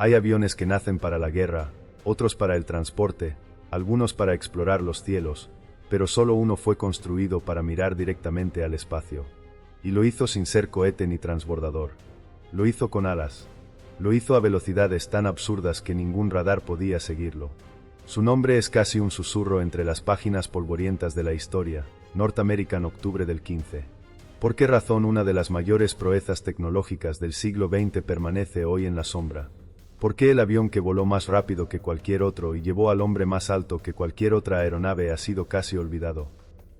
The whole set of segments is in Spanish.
Hay aviones que nacen para la guerra, otros para el transporte, algunos para explorar los cielos, pero solo uno fue construido para mirar directamente al espacio. Y lo hizo sin ser cohete ni transbordador. Lo hizo con alas. Lo hizo a velocidades tan absurdas que ningún radar podía seguirlo. Su nombre es casi un susurro entre las páginas polvorientas de la historia, North American Octubre del 15. ¿Por qué razón una de las mayores proezas tecnológicas del siglo XX permanece hoy en la sombra? ¿Por qué el avión que voló más rápido que cualquier otro y llevó al hombre más alto que cualquier otra aeronave ha sido casi olvidado?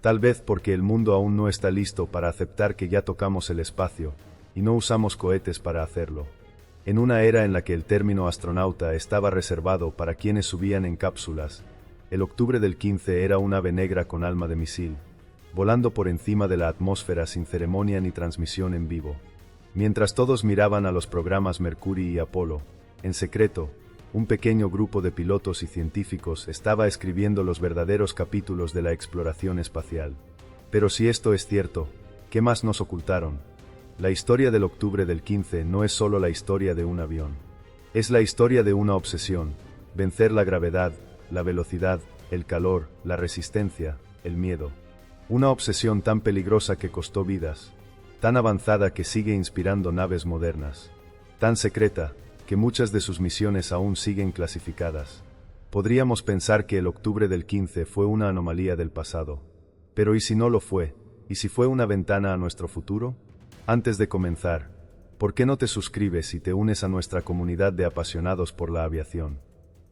Tal vez porque el mundo aún no está listo para aceptar que ya tocamos el espacio, y no usamos cohetes para hacerlo. En una era en la que el término astronauta estaba reservado para quienes subían en cápsulas, el octubre del 15 era un ave negra con alma de misil, volando por encima de la atmósfera sin ceremonia ni transmisión en vivo. Mientras todos miraban a los programas Mercury y Apolo, en secreto, un pequeño grupo de pilotos y científicos estaba escribiendo los verdaderos capítulos de la exploración espacial. Pero si esto es cierto, ¿qué más nos ocultaron? La historia del octubre del 15 no es solo la historia de un avión. Es la historia de una obsesión: vencer la gravedad, la velocidad, el calor, la resistencia, el miedo. Una obsesión tan peligrosa que costó vidas, tan avanzada que sigue inspirando naves modernas, tan secreta que muchas de sus misiones aún siguen clasificadas. Podríamos pensar que el octubre del 15 fue una anomalía del pasado. Pero ¿y si no lo fue? ¿Y si fue una ventana a nuestro futuro? Antes de comenzar, ¿por qué no te suscribes y te unes a nuestra comunidad de apasionados por la aviación?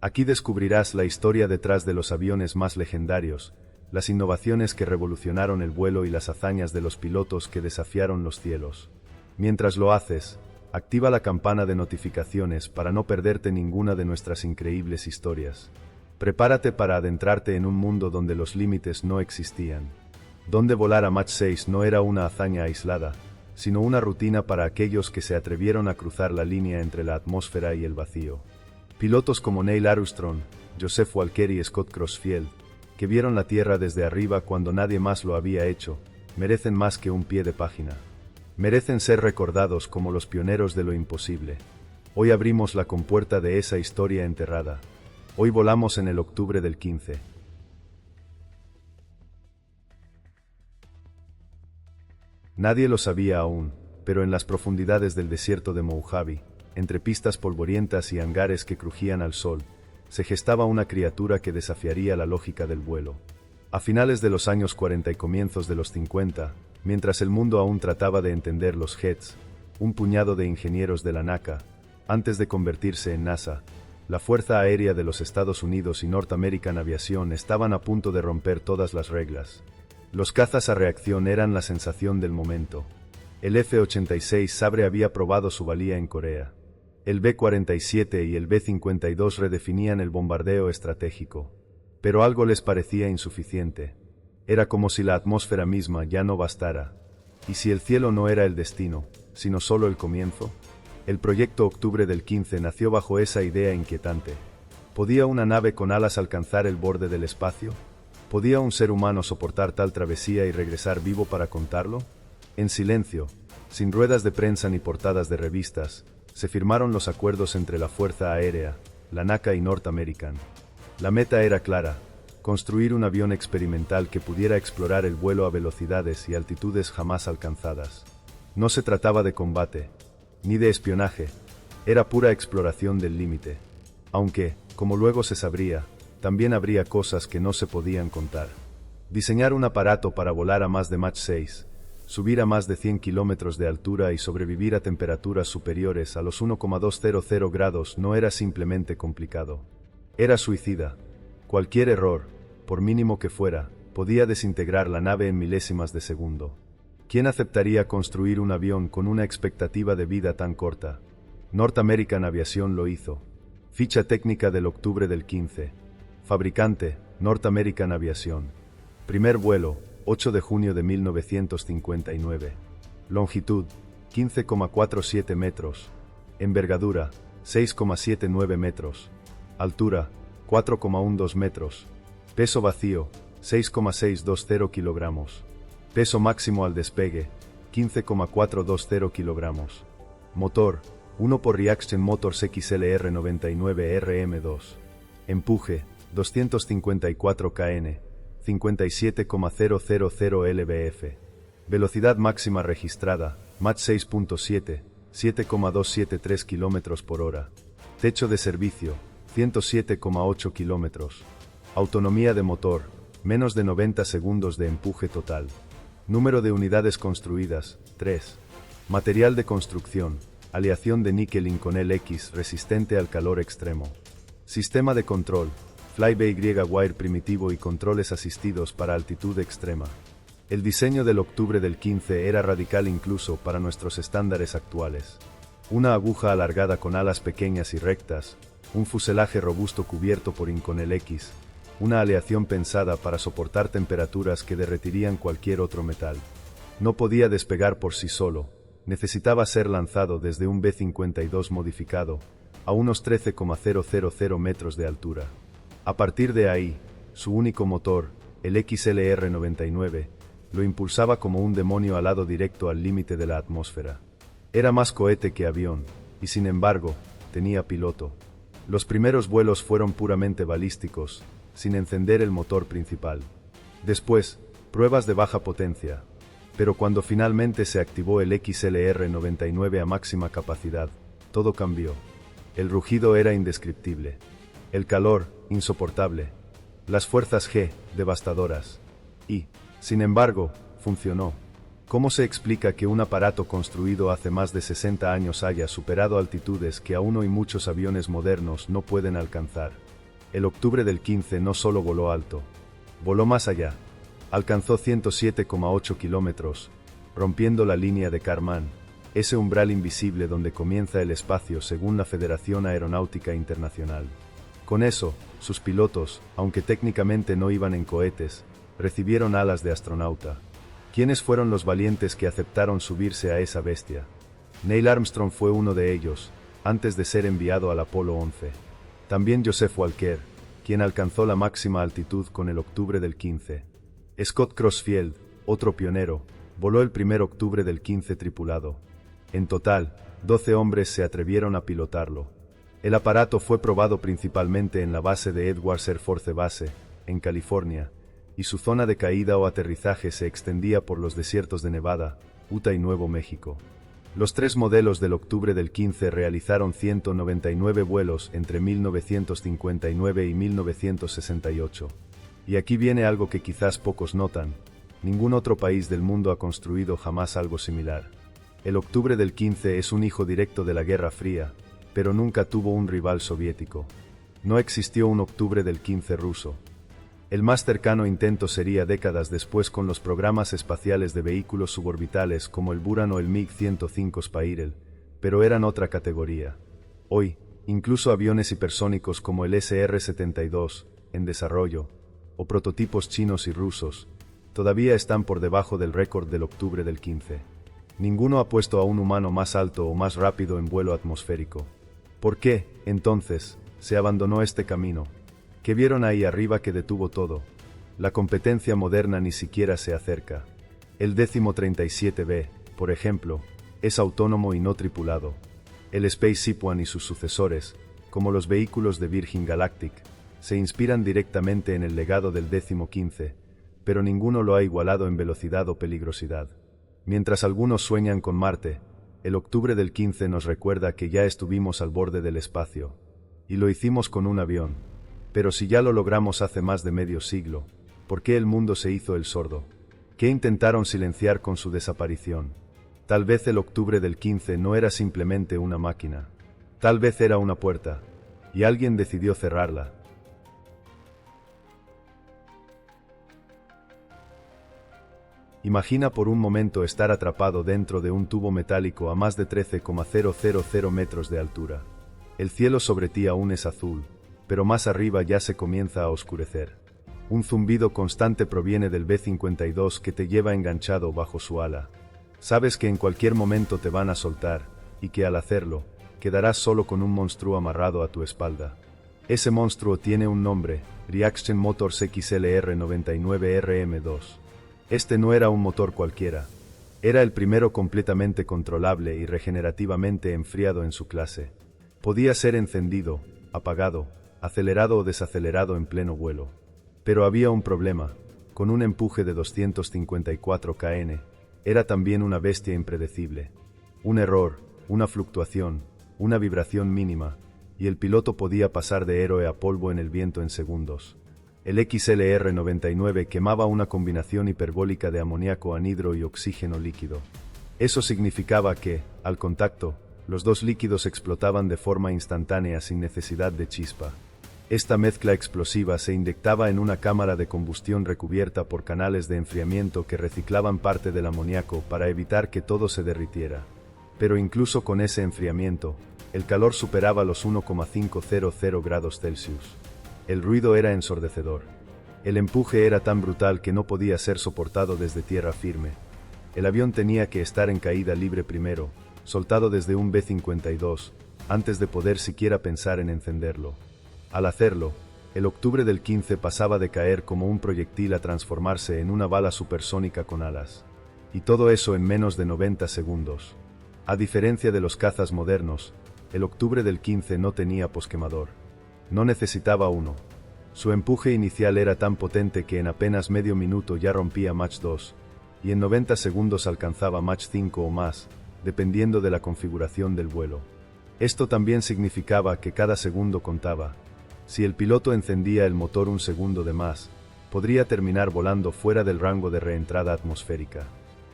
Aquí descubrirás la historia detrás de los aviones más legendarios, las innovaciones que revolucionaron el vuelo y las hazañas de los pilotos que desafiaron los cielos. Mientras lo haces, activa la campana de notificaciones para no perderte ninguna de nuestras increíbles historias. Prepárate para adentrarte en un mundo donde los límites no existían, donde volar a Mach 6 no era una hazaña aislada, sino una rutina para aquellos que se atrevieron a cruzar la línea entre la atmósfera y el vacío. Pilotos como Neil Armstrong, Joseph Walker y Scott Crossfield, que vieron la Tierra desde arriba cuando nadie más lo había hecho, merecen más que un pie de página. Merecen ser recordados como los pioneros de lo imposible. Hoy abrimos la compuerta de esa historia enterrada. Hoy volamos en el octubre del 15. Nadie lo sabía aún, pero en las profundidades del desierto de Mojave, entre pistas polvorientas y hangares que crujían al sol, se gestaba una criatura que desafiaría la lógica del vuelo. A finales de los años 40 y comienzos de los 50, mientras el mundo aún trataba de entender los jets, un puñado de ingenieros de la NACA, antes de convertirse en NASA, la Fuerza Aérea de los Estados Unidos y North American Aviation estaban a punto de romper todas las reglas. Los cazas a reacción eran la sensación del momento. El F-86 Sabre había probado su valía en Corea. El B-47 y el B-52 redefinían el bombardeo estratégico. Pero algo les parecía insuficiente. Era como si la atmósfera misma ya no bastara. ¿Y si el cielo no era el destino, sino solo el comienzo? El proyecto Octubre del 15 nació bajo esa idea inquietante. ¿Podía una nave con alas alcanzar el borde del espacio? ¿Podía un ser humano soportar tal travesía y regresar vivo para contarlo? En silencio, sin ruedas de prensa ni portadas de revistas, se firmaron los acuerdos entre la Fuerza Aérea, la NACA y North American. La meta era clara: construir un avión experimental que pudiera explorar el vuelo a velocidades y altitudes jamás alcanzadas. No se trataba de combate, ni de espionaje, era pura exploración del límite. Aunque, como luego se sabría, también habría cosas que no se podían contar. Diseñar un aparato para volar a más de Mach 6, subir a más de 100 kilómetros de altura y sobrevivir a temperaturas superiores a los 1,200 grados no era simplemente complicado. Era suicida. Cualquier error, por mínimo que fuera, podía desintegrar la nave en milésimas de segundo. ¿Quién aceptaría construir un avión con una expectativa de vida tan corta? North American Aviation lo hizo. Ficha técnica del octubre del 15. Fabricante, North American Aviation. Primer vuelo, 8 de junio de 1959. Longitud, 15,47 metros. Envergadura, 6,79 metros. Altura, 4,12 metros. Peso vacío, 6,620 kilogramos. Peso máximo al despegue, 15,420 kilogramos. Motor, uno por Reaction Motors XLR99RM2. Empuje, 254 kN, 57,000 lbf. Velocidad máxima registrada, Mach 6.7, 7,273 km por hora. Techo de servicio, 107,8 km. Autonomía de motor, menos de 90 segundos de empuje total. Número de unidades construidas, 3. Material de construcción, aleación de níquel Inconel X resistente al calor extremo. Sistema de control, fly-by-wire primitivo y controles asistidos para altitud extrema. El diseño del octubre del 15 era radical incluso para nuestros estándares actuales. Una aguja alargada con alas pequeñas y rectas, un fuselaje robusto cubierto por Inconel X, una aleación pensada para soportar temperaturas que derretirían cualquier otro metal. No podía despegar por sí solo, necesitaba ser lanzado desde un B-52 modificado, a unos 13,000 metros de altura. A partir de ahí, su único motor, el XLR-99, lo impulsaba como un demonio alado directo al límite de la atmósfera. Era más cohete que avión, y sin embargo, tenía piloto. Los primeros vuelos fueron puramente balísticos, sin encender el motor principal. Después, pruebas de baja potencia. Pero cuando finalmente se activó el XLR-99 a máxima capacidad, todo cambió. El rugido era indescriptible. El calor, insoportable. Las fuerzas G, devastadoras. Y, sin embargo, funcionó. ¿Cómo se explica que un aparato construido hace más de 60 años haya superado altitudes que aún hoy muchos aviones modernos no pueden alcanzar? El octubre del 15 no solo voló alto, voló más allá. Alcanzó 107,8 kilómetros, rompiendo la línea de Kármán, ese umbral invisible donde comienza el espacio según la Federación Aeronáutica Internacional. Con eso, sus pilotos, aunque técnicamente no iban en cohetes, recibieron alas de astronauta. ¿Quiénes fueron los valientes que aceptaron subirse a esa bestia? Neil Armstrong fue uno de ellos, antes de ser enviado al Apolo 11. También Joseph Walker, quien alcanzó la máxima altitud con el octubre del 15. Scott Crossfield, otro pionero, voló el 1 octubre del 15 tripulado. En total, 12 hombres se atrevieron a pilotarlo. El aparato fue probado principalmente en la base de Edwards Air Force Base, en California, y su zona de caída o aterrizaje se extendía por los desiertos de Nevada, Utah y Nuevo México. Los 3 modelos del octubre del 15 realizaron 199 vuelos entre 1959 y 1968. Y aquí viene algo que quizás pocos notan: ningún otro país del mundo ha construido jamás algo similar. El octubre del 15 es un hijo directo de la Guerra Fría, pero nunca tuvo un rival soviético. No existió un octubre del 15 ruso. El más cercano intento sería décadas después con los programas espaciales de vehículos suborbitales como el Buran o el MiG-105 Spiral, pero eran otra categoría. Hoy, incluso aviones hipersónicos como el SR-72, en desarrollo, o prototipos chinos y rusos, todavía están por debajo del récord del octubre del 15. Ninguno ha puesto a un humano más alto o más rápido en vuelo atmosférico. ¿Por qué, entonces, se abandonó este camino? ¿Qué vieron ahí arriba que detuvo todo? La competencia moderna ni siquiera se acerca. El 37B, por ejemplo, es autónomo y no tripulado. El Spaceship One y sus sucesores, como los vehículos de Virgin Galactic, se inspiran directamente en el legado del 15, pero ninguno lo ha igualado en velocidad o peligrosidad. Mientras algunos sueñan con Marte, el octubre del 15 nos recuerda que ya estuvimos al borde del espacio. Y lo hicimos con un avión. Pero si ya lo logramos hace más de medio siglo, ¿por qué el mundo se hizo el sordo? ¿Qué intentaron silenciar con su desaparición? Tal vez el octubre del 15 no era simplemente una máquina. Tal vez era una puerta, y alguien decidió cerrarla. Imagina por un momento estar atrapado dentro de un tubo metálico a más de 13,000 metros de altura. El cielo sobre ti aún es azul, pero más arriba ya se comienza a oscurecer. Un zumbido constante proviene del B-52 que te lleva enganchado bajo su ala. Sabes que en cualquier momento te van a soltar, y que al hacerlo, quedarás solo con un monstruo amarrado a tu espalda. Ese monstruo tiene un nombre: Reaction Motors XLR-99RM2. Este no era un motor cualquiera. Era el primero completamente controlable y regenerativamente enfriado en su clase. Podía ser encendido, apagado, acelerado o desacelerado en pleno vuelo. Pero había un problema. Con un empuje de 254 kN, era también una bestia impredecible. Un error, una fluctuación, una vibración mínima, y el piloto podía pasar de héroe a polvo en el viento en segundos. El XLR-99 quemaba una combinación hiperbólica de amoníaco anhidro y oxígeno líquido. Eso significaba que, al contacto, los dos líquidos explotaban de forma instantánea sin necesidad de chispa. Esta mezcla explosiva se inyectaba en una cámara de combustión recubierta por canales de enfriamiento que reciclaban parte del amoníaco para evitar que todo se derritiera. Pero incluso con ese enfriamiento, el calor superaba los 1,500 grados Celsius. El ruido era ensordecedor. El empuje era tan brutal que no podía ser soportado desde tierra firme. El avión tenía que estar en caída libre primero, soltado desde un B-52, antes de poder siquiera pensar en encenderlo. Al hacerlo, el octubre del 15 pasaba de caer como un proyectil a transformarse en una bala supersónica con alas. Y todo eso en menos de 90 segundos. A diferencia de los cazas modernos, el octubre del 15 no tenía posquemador. No necesitaba uno. Su empuje inicial era tan potente que en apenas medio minuto ya rompía Mach 2, y en 90 segundos alcanzaba Mach 5 o más, dependiendo de la configuración del vuelo. Esto también significaba que cada segundo contaba. Si el piloto encendía el motor un segundo de más, podría terminar volando fuera del rango de reentrada atmosférica.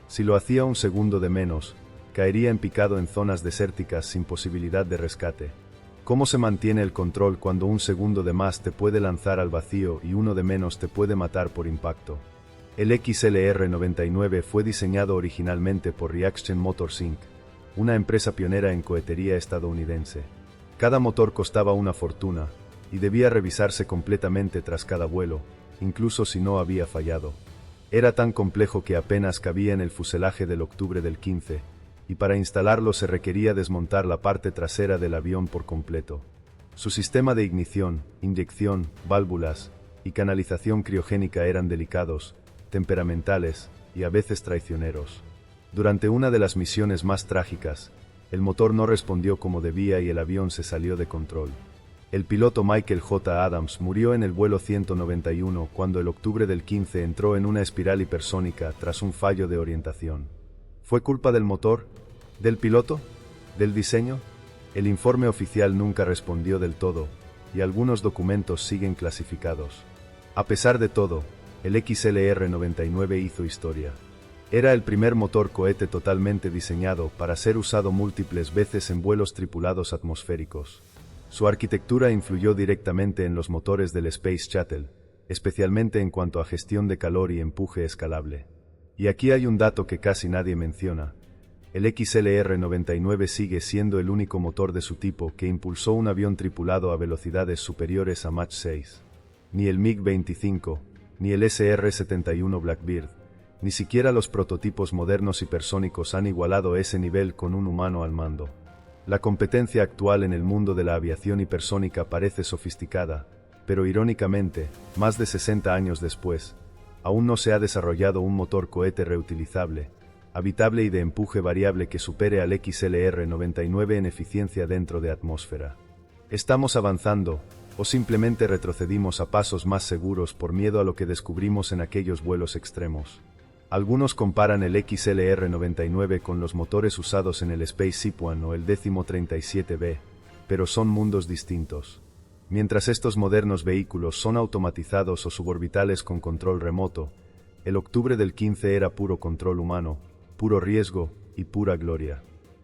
Si lo hacía un segundo de menos, caería en picado en zonas desérticas sin posibilidad de rescate. ¿Cómo se mantiene el control cuando un segundo de más te puede lanzar al vacío y uno de menos te puede matar por impacto? El XLR-99 fue diseñado originalmente por Reaction Motors Inc., una empresa pionera en cohetería estadounidense. Cada motor costaba una fortuna, y debía revisarse completamente tras cada vuelo, incluso si no había fallado. Era tan complejo que apenas cabía en el fuselaje del octubre del 15, y para instalarlo se requería desmontar la parte trasera del avión por completo. Su sistema de ignición, inyección, válvulas y canalización criogénica eran delicados, temperamentales y a veces traicioneros. Durante una de las misiones más trágicas, el motor no respondió como debía y el avión se salió de control. El piloto Michael J. Adams murió en el vuelo 191 cuando el octubre del 15 entró en una espiral hipersónica tras un fallo de orientación. ¿Fue culpa del motor? ¿Del piloto? ¿Del diseño? El informe oficial nunca respondió del todo, y algunos documentos siguen clasificados. A pesar de todo, el XLR-99 hizo historia. Era el primer motor cohete totalmente diseñado para ser usado múltiples veces en vuelos tripulados atmosféricos. Su arquitectura influyó directamente en los motores del Space Shuttle, especialmente en cuanto a gestión de calor y empuje escalable. Y aquí hay un dato que casi nadie menciona. El XLR-99 sigue siendo el único motor de su tipo que impulsó un avión tripulado a velocidades superiores a Mach 6. Ni el MiG-25, ni el SR-71 Blackbird, ni siquiera los prototipos modernos hipersónicos han igualado ese nivel con un humano al mando. La competencia actual en el mundo de la aviación hipersónica parece sofisticada, pero irónicamente, más de 60 años después, aún no se ha desarrollado un motor cohete reutilizable, habitable y de empuje variable que supere al XLR-99 en eficiencia dentro de atmósfera. ¿Estamos avanzando, o simplemente retrocedimos a pasos más seguros por miedo a lo que descubrimos en aquellos vuelos extremos? Algunos comparan el XLR-99 con los motores usados en el SpaceShip One o el 1037B, pero son mundos distintos. Mientras estos modernos vehículos son automatizados o suborbitales con control remoto, el octubre del 15 era puro control humano, puro riesgo y pura gloria.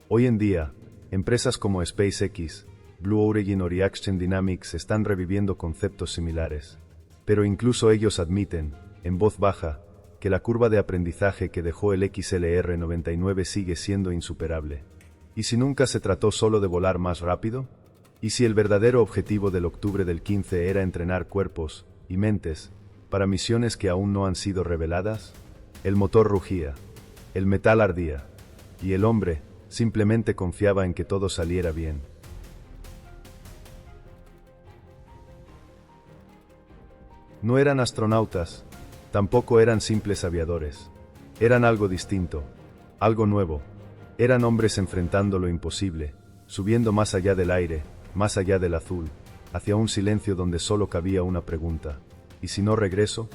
Hoy en día, empresas como SpaceX, Blue Origin o Reaction Dynamics están reviviendo conceptos similares. Pero incluso ellos admiten, en voz baja, que la curva de aprendizaje que dejó el XLR-99 sigue siendo insuperable. ¿Y si nunca se trató solo de volar más rápido? ¿Y si el verdadero objetivo del octubre del 15 era entrenar cuerpos y mentes para misiones que aún no han sido reveladas? El motor rugía, el metal ardía, y el hombre simplemente confiaba en que todo saliera bien. No eran astronautas, tampoco eran simples aviadores. Eran algo distinto. Algo nuevo. Eran hombres enfrentando lo imposible, subiendo más allá del aire, más allá del azul, hacia un silencio donde solo cabía una pregunta. ¿Y si no regreso?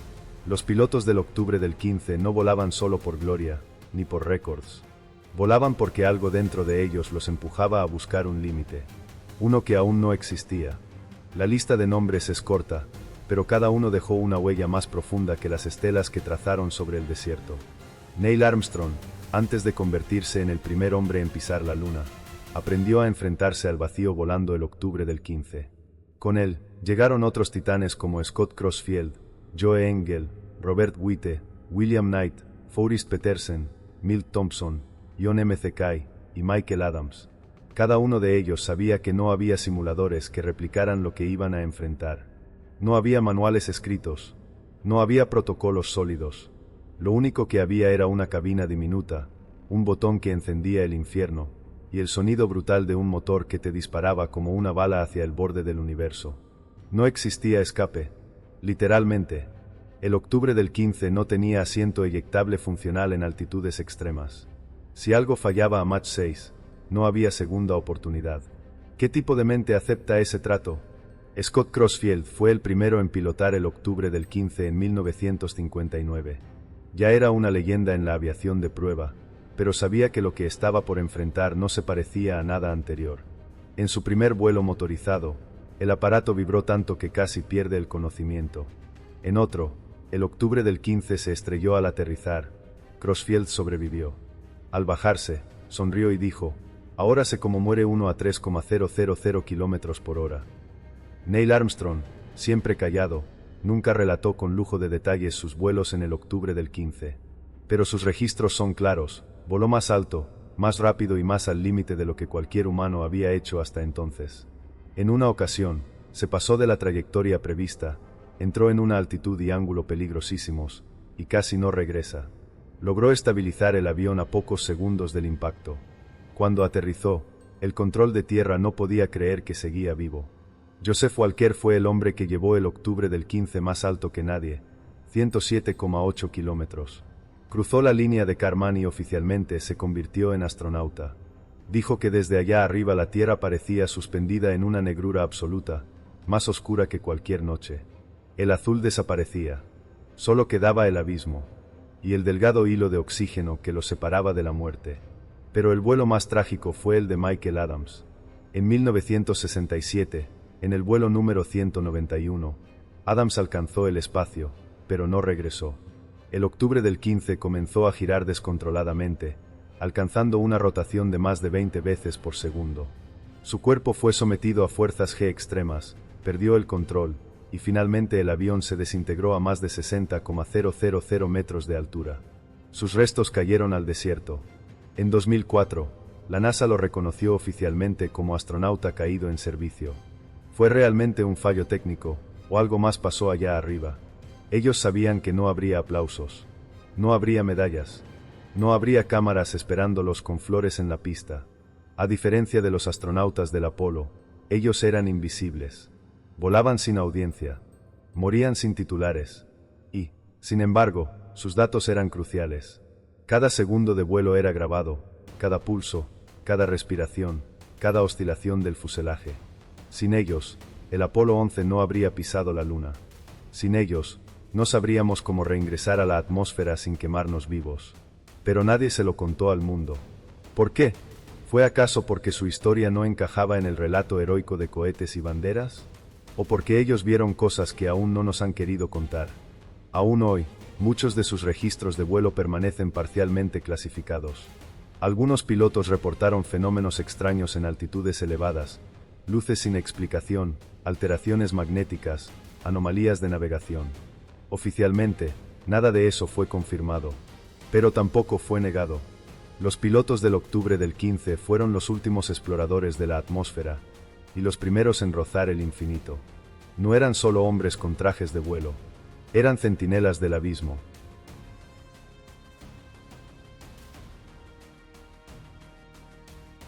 Los pilotos del octubre del 15 no volaban solo por gloria, ni por récords. Volaban porque algo dentro de ellos los empujaba a buscar un límite. Uno que aún no existía. La lista de nombres es corta, pero cada uno dejó una huella más profunda que las estelas que trazaron sobre el desierto. Neil Armstrong, antes de convertirse en el primer hombre en pisar la luna, aprendió a enfrentarse al vacío volando el octubre del 15. Con él, llegaron otros titanes como Scott Crossfield, Joe Engel, Robert Witte, William Knight, Forrest Petersen, Milt Thompson, John M. Kay y Michael Adams. Cada uno de ellos sabía que no había simuladores que replicaran lo que iban a enfrentar. No había manuales escritos. No había protocolos sólidos. Lo único que había era una cabina diminuta, un botón que encendía el infierno, y el sonido brutal de un motor que te disparaba como una bala hacia el borde del universo. No existía escape. Literalmente, el octubre del 15 no tenía asiento eyectable funcional en altitudes extremas. Si algo fallaba a Mach 6, no había segunda oportunidad. ¿Qué tipo de mente acepta ese trato? Scott Crossfield fue el primero en pilotar el octubre del 15 en 1959. Ya era una leyenda en la aviación de prueba, pero sabía que lo que estaba por enfrentar no se parecía a nada anterior. En su primer vuelo motorizado, el aparato vibró tanto que casi pierde el conocimiento. En otro, el octubre del 15 se estrelló al aterrizar. Crossfield sobrevivió. Al bajarse, sonrió y dijo: «Ahora sé cómo muere uno a 3,000 kilómetros por hora». Neil Armstrong, siempre callado, nunca relató con lujo de detalles sus vuelos en el octubre del 15. Pero sus registros son claros: voló más alto, más rápido y más al límite de lo que cualquier humano había hecho hasta entonces. En una ocasión, se pasó de la trayectoria prevista, entró en una altitud y ángulo peligrosísimos, y casi no regresa. Logró estabilizar el avión a pocos segundos del impacto. Cuando aterrizó, el control de tierra no podía creer que seguía vivo. Joseph Walker fue el hombre que llevó el octubre del 15 más alto que nadie, 107,8 kilómetros. Cruzó la línea de Kármán y oficialmente se convirtió en astronauta. Dijo que desde allá arriba la Tierra parecía suspendida en una negrura absoluta, más oscura que cualquier noche. El azul desaparecía. Solo quedaba el abismo, y el delgado hilo de oxígeno que los separaba de la muerte. Pero el vuelo más trágico fue el de Michael Adams. En 1967, en el vuelo número 191, Adams alcanzó el espacio, pero no regresó. El octubre del 15 comenzó a girar descontroladamente, alcanzando una rotación de más de 20 veces por segundo. Su cuerpo fue sometido a fuerzas G extremas, perdió el control, y finalmente el avión se desintegró a más de 60,000 metros de altura. Sus restos cayeron al desierto. En 2004, la NASA lo reconoció oficialmente como astronauta caído en servicio. ¿Fue realmente un fallo técnico, o algo más pasó allá arriba? Ellos sabían que no habría aplausos, no habría medallas, no habría cámaras esperándolos con flores en la pista. A diferencia de los astronautas del Apolo, ellos eran invisibles. Volaban sin audiencia, morían sin titulares, y, sin embargo, sus datos eran cruciales. Cada segundo de vuelo era grabado, cada pulso, cada respiración, cada oscilación del fuselaje. Sin ellos, el Apolo 11 no habría pisado la Luna. Sin ellos, no sabríamos cómo reingresar a la atmósfera sin quemarnos vivos. Pero nadie se lo contó al mundo. ¿Por qué? ¿Fue acaso porque su historia no encajaba en el relato heroico de cohetes y banderas? ¿O porque ellos vieron cosas que aún no nos han querido contar? Aún hoy, muchos de sus registros de vuelo permanecen parcialmente clasificados. Algunos pilotos reportaron fenómenos extraños en altitudes elevadas, luces sin explicación, alteraciones magnéticas, anomalías de navegación. Oficialmente, nada de eso fue confirmado, pero tampoco fue negado. Los pilotos del octubre del 15 fueron los últimos exploradores de la atmósfera, y los primeros en rozar el infinito. No eran solo hombres con trajes de vuelo, eran centinelas del abismo.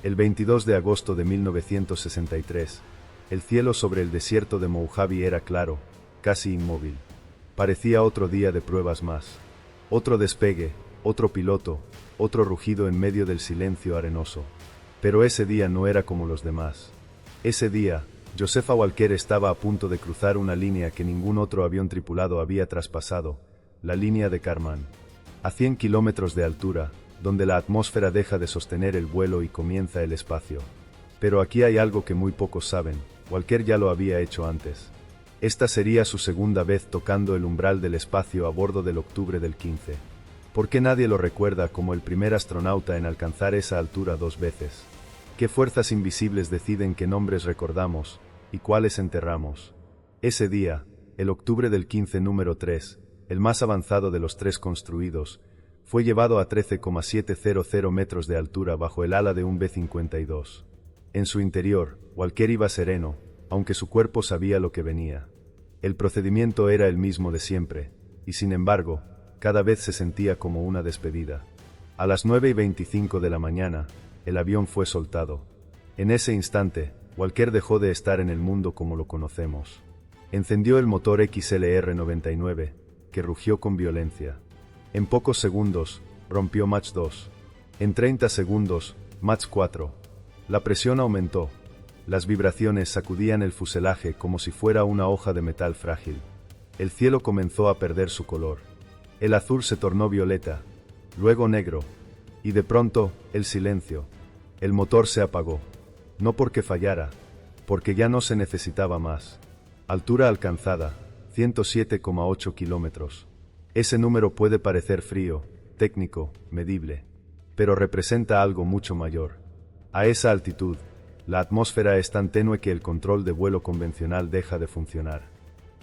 El 22 de agosto de 1963, el cielo sobre el desierto de Mojave era claro, casi inmóvil. Parecía otro día de pruebas más. Otro despegue, otro piloto, otro rugido en medio del silencio arenoso. Pero ese día no era como los demás. Ese día, Josefa Walker estaba a punto de cruzar una línea que ningún otro avión tripulado había traspasado, la línea de Kármán. A 100 kilómetros de altura, donde la atmósfera deja de sostener el vuelo y comienza el espacio. Pero aquí hay algo que muy pocos saben, Walker ya lo había hecho antes. Esta sería su segunda vez tocando el umbral del espacio a bordo del Octubre del 15. ¿Por qué nadie lo recuerda como el primer astronauta en alcanzar esa altura 2 veces? ¿Qué fuerzas invisibles deciden qué nombres recordamos y cuáles enterramos? Ese día, el Octubre del 15 número 3, el más avanzado de los 3 construidos, fue llevado a 13,700 metros de altura bajo el ala de un B-52. En su interior, Walker iba sereno, aunque su cuerpo sabía lo que venía. El procedimiento era el mismo de siempre, y sin embargo, cada vez se sentía como una despedida. A las 9:25 de la mañana, el avión fue soltado. En ese instante, Walker dejó de estar en el mundo como lo conocemos. Encendió el motor XLR-99, que rugió con violencia. En pocos segundos, rompió Mach 2. En 30 segundos, Mach 4. La presión aumentó. Las vibraciones sacudían el fuselaje como si fuera una hoja de metal frágil. El cielo comenzó a perder su color. El azul se tornó violeta, luego negro, y de pronto, el silencio. El motor se apagó. No porque fallara, porque ya no se necesitaba más. Altura alcanzada, 107,8 kilómetros. Ese número puede parecer frío, técnico, medible, pero representa algo mucho mayor. A esa altitud, la atmósfera es tan tenue que el control de vuelo convencional deja de funcionar.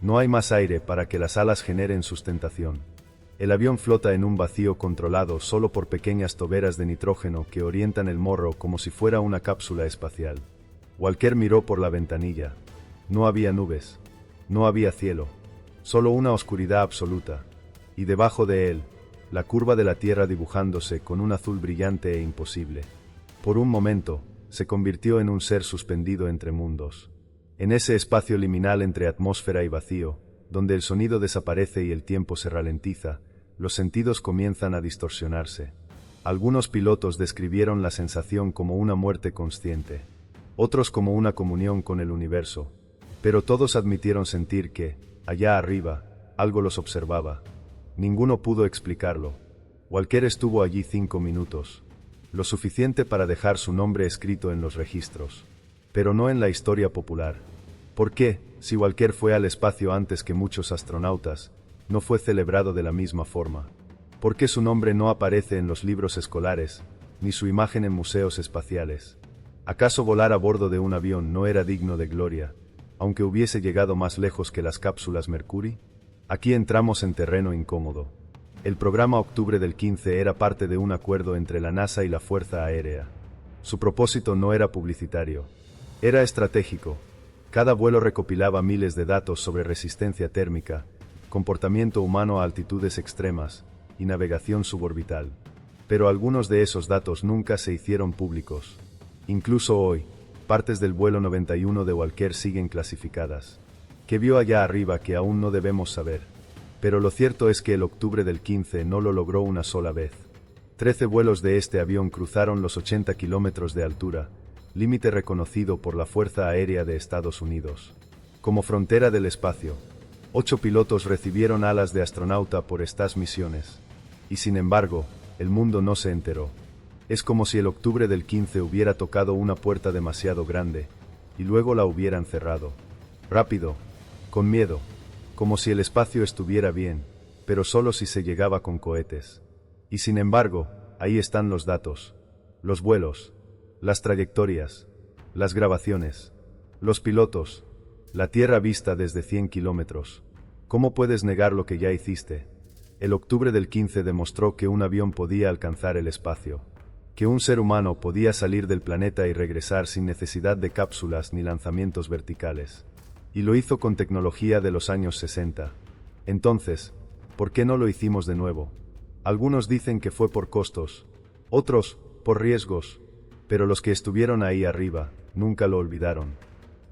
No hay más aire para que las alas generen sustentación. El avión flota en un vacío controlado solo por pequeñas toberas de nitrógeno que orientan el morro como si fuera una cápsula espacial. Walker miró por la ventanilla. No había nubes. No había cielo. Solo una oscuridad absoluta. Y debajo de él, la curva de la Tierra dibujándose con un azul brillante e imposible. Por un momento, se convirtió en un ser suspendido entre mundos. En ese espacio liminal entre atmósfera y vacío, donde el sonido desaparece y el tiempo se ralentiza, los sentidos comienzan a distorsionarse. Algunos pilotos describieron la sensación como una muerte consciente, otros como una comunión con el universo, pero todos admitieron sentir que, allá arriba, algo los observaba. Ninguno pudo explicarlo. Walker estuvo allí 5 minutos. Lo suficiente para dejar su nombre escrito en los registros, pero no en la historia popular. ¿Por qué, si Walker fue al espacio antes que muchos astronautas, no fue celebrado de la misma forma? ¿Por qué su nombre no aparece en los libros escolares, ni su imagen en museos espaciales? ¿Acaso volar a bordo de un avión no era digno de gloria, aunque hubiese llegado más lejos que las cápsulas Mercury? Aquí entramos en terreno incómodo. El programa Octubre del 15 era parte de un acuerdo entre la NASA y la Fuerza Aérea. Su propósito no era publicitario, era estratégico. Cada vuelo recopilaba miles de datos sobre resistencia térmica, comportamiento humano a altitudes extremas y navegación suborbital. Pero algunos de esos datos nunca se hicieron públicos. Incluso hoy, partes del vuelo 91 de Walker siguen clasificadas. ¿Qué vio allá arriba que aún no debemos saber? Pero lo cierto es que el Octubre del 15 no lo logró una sola vez. 13 vuelos de este avión cruzaron los 80 kilómetros de altura, límite reconocido por la Fuerza Aérea de Estados Unidos. Como frontera del espacio, 8 pilotos recibieron alas de astronauta por estas misiones. Y sin embargo, el mundo no se enteró. Es como si el Octubre del 15 hubiera tocado una puerta demasiado grande, y luego la hubieran cerrado. Rápido, con miedo, como si el espacio estuviera bien, pero solo si se llegaba con cohetes. Y sin embargo, ahí están los datos, los vuelos, las trayectorias, las grabaciones, los pilotos, la Tierra vista desde 100 kilómetros. ¿Cómo puedes negar lo que ya hiciste? El Octubre del 15 demostró que un avión podía alcanzar el espacio, que un ser humano podía salir del planeta y regresar sin necesidad de cápsulas ni lanzamientos verticales. Y lo hizo con tecnología de los años 60. Entonces, ¿por qué no lo hicimos de nuevo? Algunos dicen que fue por costos, otros, por riesgos, pero los que estuvieron ahí arriba, nunca lo olvidaron.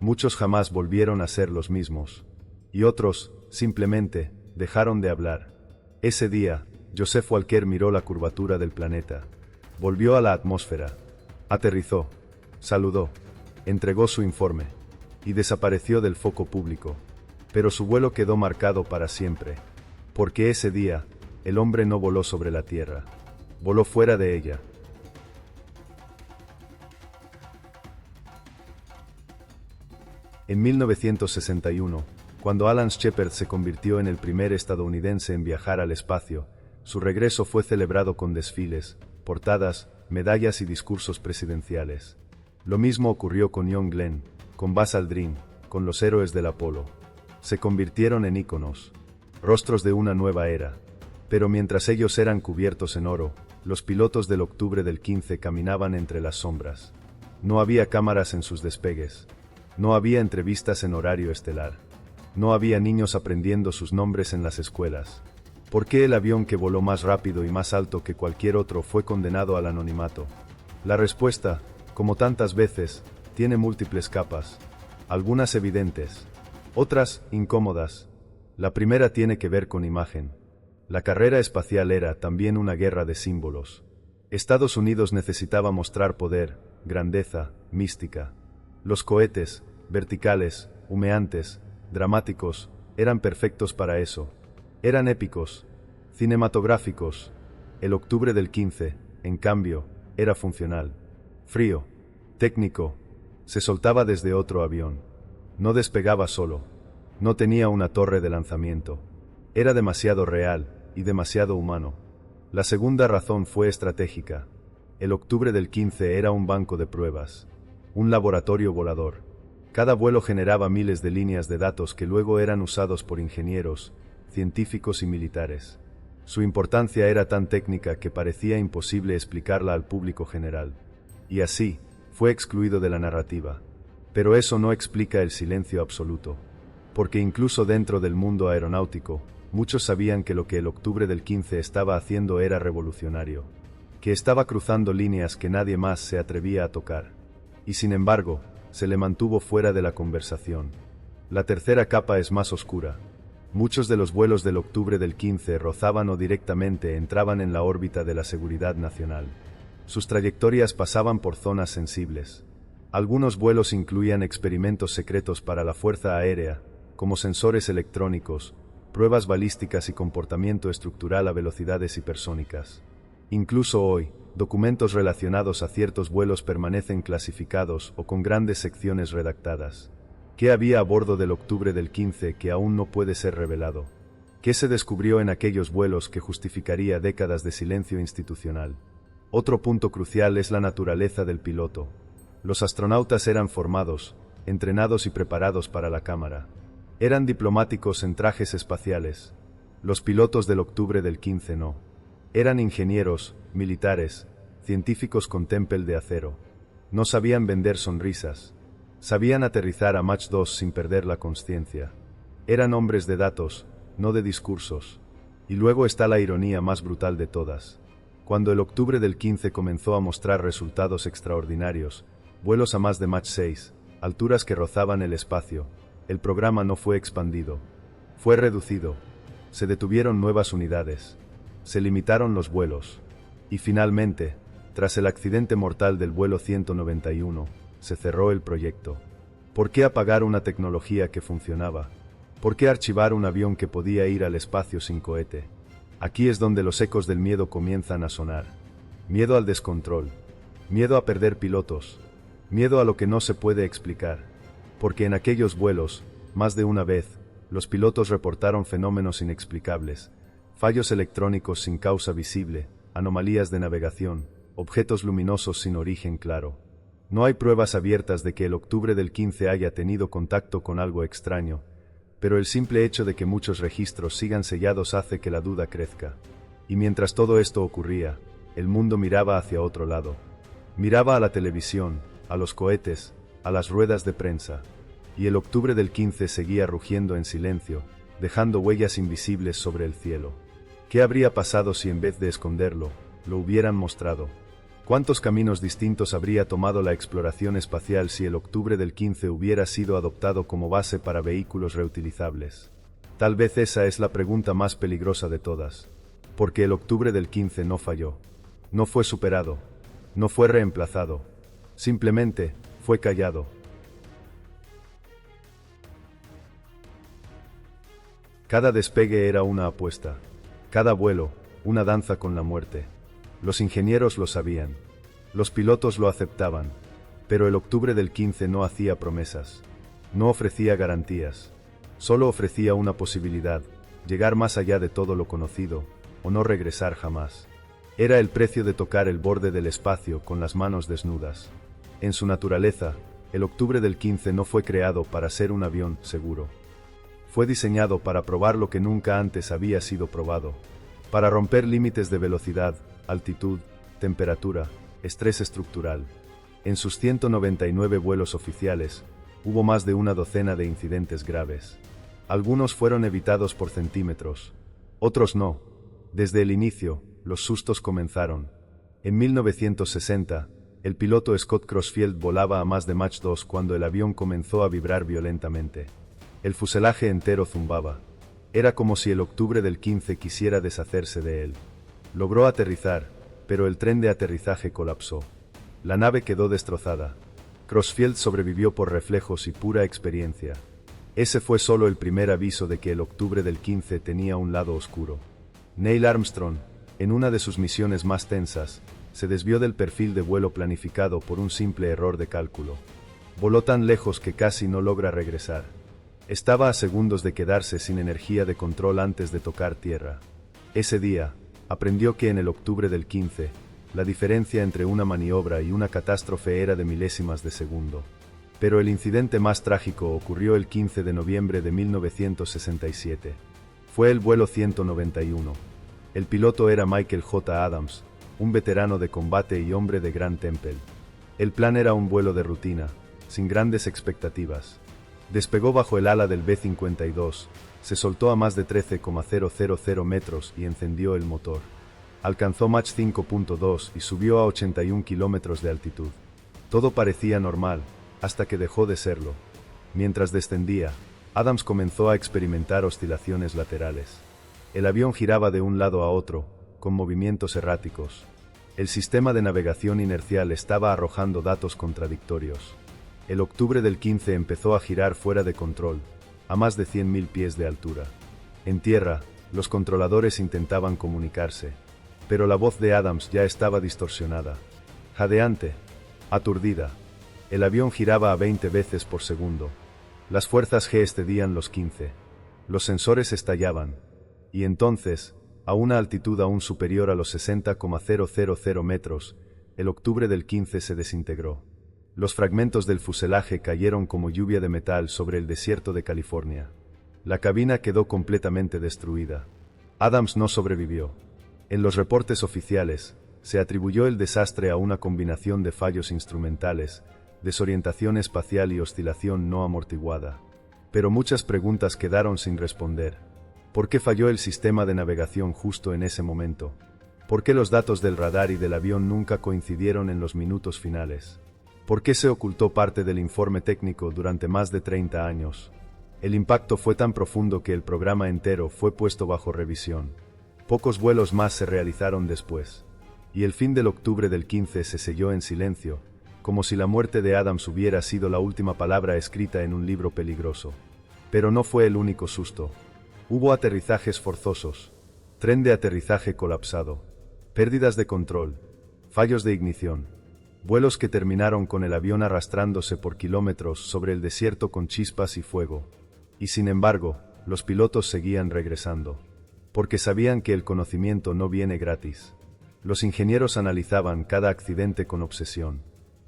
Muchos jamás volvieron a ser los mismos. Y otros, simplemente, dejaron de hablar. Ese día, Joseph Walker miró la curvatura del planeta. Volvió a la atmósfera. Aterrizó. Saludó. Entregó su informe. Y desapareció del foco público. Pero su vuelo quedó marcado para siempre. Porque ese día, el hombre no voló sobre la Tierra. Voló fuera de ella. En 1961, cuando Alan Shepard se convirtió en el primer estadounidense en viajar al espacio, su regreso fue celebrado con desfiles, portadas, medallas y discursos presidenciales. Lo mismo ocurrió con John Glenn, con Buzz Aldrin, con los héroes del Apolo. Se convirtieron en íconos, rostros de una nueva era. Pero mientras ellos eran cubiertos en oro, los pilotos del octubre del 15 caminaban entre las sombras. No había cámaras en sus despegues. No había entrevistas en horario estelar. No había niños aprendiendo sus nombres en las escuelas. ¿Por qué el avión que voló más rápido y más alto que cualquier otro fue condenado al anonimato? La respuesta, como tantas veces, tiene múltiples capas. Algunas evidentes. Otras, incómodas. La primera tiene que ver con imagen. La carrera espacial era también una guerra de símbolos. Estados Unidos necesitaba mostrar poder, grandeza, mística. Los cohetes, verticales, humeantes, dramáticos, eran perfectos para eso. Eran épicos, cinematográficos. El octubre del 15, en cambio, era funcional. Frío, técnico. Se soltaba desde otro avión. No despegaba solo. No tenía una torre de lanzamiento. Era demasiado real y demasiado humano. La segunda razón fue estratégica. El octubre del 15 era un banco de pruebas. Un laboratorio volador. Cada vuelo generaba miles de líneas de datos que luego eran usados por ingenieros, científicos y militares. Su importancia era tan técnica que parecía imposible explicarla al público general. Y así, fue excluido de la narrativa. Pero eso no explica el silencio absoluto. Porque incluso dentro del mundo aeronáutico, muchos sabían que lo que el octubre del 15 estaba haciendo era revolucionario. Que estaba cruzando líneas que nadie más se atrevía a tocar. Y sin embargo, se le mantuvo fuera de la conversación. La tercera capa es más oscura. Muchos de los vuelos del octubre del 15 rozaban o directamente entraban en la órbita de la seguridad nacional. Sus trayectorias pasaban por zonas sensibles. Algunos vuelos incluían experimentos secretos para la Fuerza Aérea, como sensores electrónicos, pruebas balísticas y comportamiento estructural a velocidades hipersónicas. Incluso hoy, documentos relacionados a ciertos vuelos permanecen clasificados o con grandes secciones redactadas. ¿Qué había a bordo del octubre del 15 que aún no puede ser revelado? ¿Qué se descubrió en aquellos vuelos que justificaría décadas de silencio institucional? Otro punto crucial es la naturaleza del piloto. Los astronautas eran formados, entrenados y preparados para la cámara. Eran diplomáticos en trajes espaciales. Los pilotos del octubre del 15 no. Eran ingenieros, militares, científicos con tempel de acero. No sabían vender sonrisas. Sabían aterrizar a Mach 2 sin perder la consciencia. Eran hombres de datos, no de discursos. Y luego está la ironía más brutal de todas. Cuando el octubre del 15 comenzó a mostrar resultados extraordinarios, vuelos a más de Mach 6, alturas que rozaban el espacio, el programa no fue expandido. Fue reducido. Se detuvieron nuevas unidades. Se limitaron los vuelos. Y finalmente, tras el accidente mortal del vuelo 191, se cerró el proyecto. ¿Por qué apagar una tecnología que funcionaba? ¿Por qué archivar un avión que podía ir al espacio sin cohete? Aquí es donde los ecos del miedo comienzan a sonar. Miedo al descontrol. Miedo a perder pilotos. Miedo a lo que no se puede explicar. Porque en aquellos vuelos, más de una vez, los pilotos reportaron fenómenos inexplicables. Fallos electrónicos sin causa visible, anomalías de navegación, objetos luminosos sin origen claro. No hay pruebas abiertas de que el octubre del 15 haya tenido contacto con algo extraño, pero el simple hecho de que muchos registros sigan sellados hace que la duda crezca. Y mientras todo esto ocurría, el mundo miraba hacia otro lado. Miraba a la televisión, a los cohetes, a las ruedas de prensa. Y el octubre del 15 seguía rugiendo en silencio, dejando huellas invisibles sobre el cielo. ¿Qué habría pasado si en vez de esconderlo, lo hubieran mostrado? ¿Cuántos caminos distintos habría tomado la exploración espacial si el octubre del 15 hubiera sido adoptado como base para vehículos reutilizables? Tal vez esa es la pregunta más peligrosa de todas. porque el octubre del 15 no falló. No fue superado. No fue reemplazado. Simplemente, fue callado. Cada despegue era una apuesta. Cada vuelo, una danza con la muerte. Los ingenieros lo sabían. Los pilotos lo aceptaban. Pero el octubre del 15 no hacía promesas. No ofrecía garantías. Solo ofrecía una posibilidad: llegar más allá de todo lo conocido, o no regresar jamás. Era el precio de tocar el borde del espacio con las manos desnudas. En su naturaleza, el octubre del 15 no fue creado para ser un avión seguro. Fue diseñado para probar lo que nunca antes había sido probado. Para romper límites de velocidad, altitud, temperatura, estrés estructural. En sus 199 vuelos oficiales, hubo más de una docena de incidentes graves. Algunos fueron evitados por centímetros, otros no. Desde el inicio, los sustos comenzaron. En 1960, el piloto Scott Crossfield volaba a más de Mach 2 cuando el avión comenzó a vibrar violentamente. El fuselaje entero zumbaba. Era como si el octubre del 15 quisiera deshacerse de él. Logró aterrizar, pero el tren de aterrizaje colapsó. La nave quedó destrozada. Crossfield sobrevivió por reflejos y pura experiencia. Ese fue solo el primer aviso de que el octubre del 15 tenía un lado oscuro. Neil Armstrong, en una de sus misiones más tensas, se desvió del perfil de vuelo planificado por un simple error de cálculo. Voló tan lejos que casi no logra regresar. Estaba a segundos de quedarse sin energía de control antes de tocar tierra. Ese día, aprendió que en el octubre del 15, la diferencia entre una maniobra y una catástrofe era de milésimas de segundo. Pero el incidente más trágico ocurrió el 15 de noviembre de 1967. Fue el vuelo 191. El piloto era Michael J. Adams, un veterano de combate y hombre de Grand Temple. El plan era un vuelo de rutina, sin grandes expectativas. Despegó bajo el ala del B-52, se soltó a más de 13,000 metros y encendió el motor. Alcanzó Mach 5.2 y subió a 81 kilómetros de altitud. Todo parecía normal, hasta que dejó de serlo. Mientras descendía, Adams comenzó a experimentar oscilaciones laterales. El avión giraba de un lado a otro, con movimientos erráticos. El sistema de navegación inercial estaba arrojando datos contradictorios. El octubre del 15 empezó a girar fuera de control, a más de 100.000 pies de altura. En tierra, los controladores intentaban comunicarse, pero la voz de Adams ya estaba distorsionada, jadeante, aturdida. El avión giraba a 20 veces por segundo. Las fuerzas G excedían los 15. Los sensores estallaban. Y entonces, a una altitud aún superior a los 60,000 metros, el octubre del 15 se desintegró. Los fragmentos del fuselaje cayeron como lluvia de metal sobre el desierto de California. La cabina quedó completamente destruida. Adams no sobrevivió. En los reportes oficiales, se atribuyó el desastre a una combinación de fallos instrumentales, desorientación espacial y oscilación no amortiguada. Pero muchas preguntas quedaron sin responder. ¿Por qué falló el sistema de navegación justo en ese momento? ¿Por qué los datos del radar y del avión nunca coincidieron en los minutos finales? ¿Por qué se ocultó parte del informe técnico durante más de 30 años? El impacto fue tan profundo que el programa entero fue puesto bajo revisión. Pocos vuelos más se realizaron después. Y el fin del octubre del 15 se selló en silencio, como si la muerte de Adams hubiera sido la última palabra escrita en un libro peligroso. Pero no fue el único susto. Hubo aterrizajes forzosos, tren de aterrizaje colapsado, pérdidas de control, fallos de ignición, vuelos que terminaron con el avión arrastrándose por kilómetros sobre el desierto con chispas y fuego. Y sin embargo, los pilotos seguían regresando, porque sabían que el conocimiento no viene gratis. Los ingenieros analizaban cada accidente con obsesión.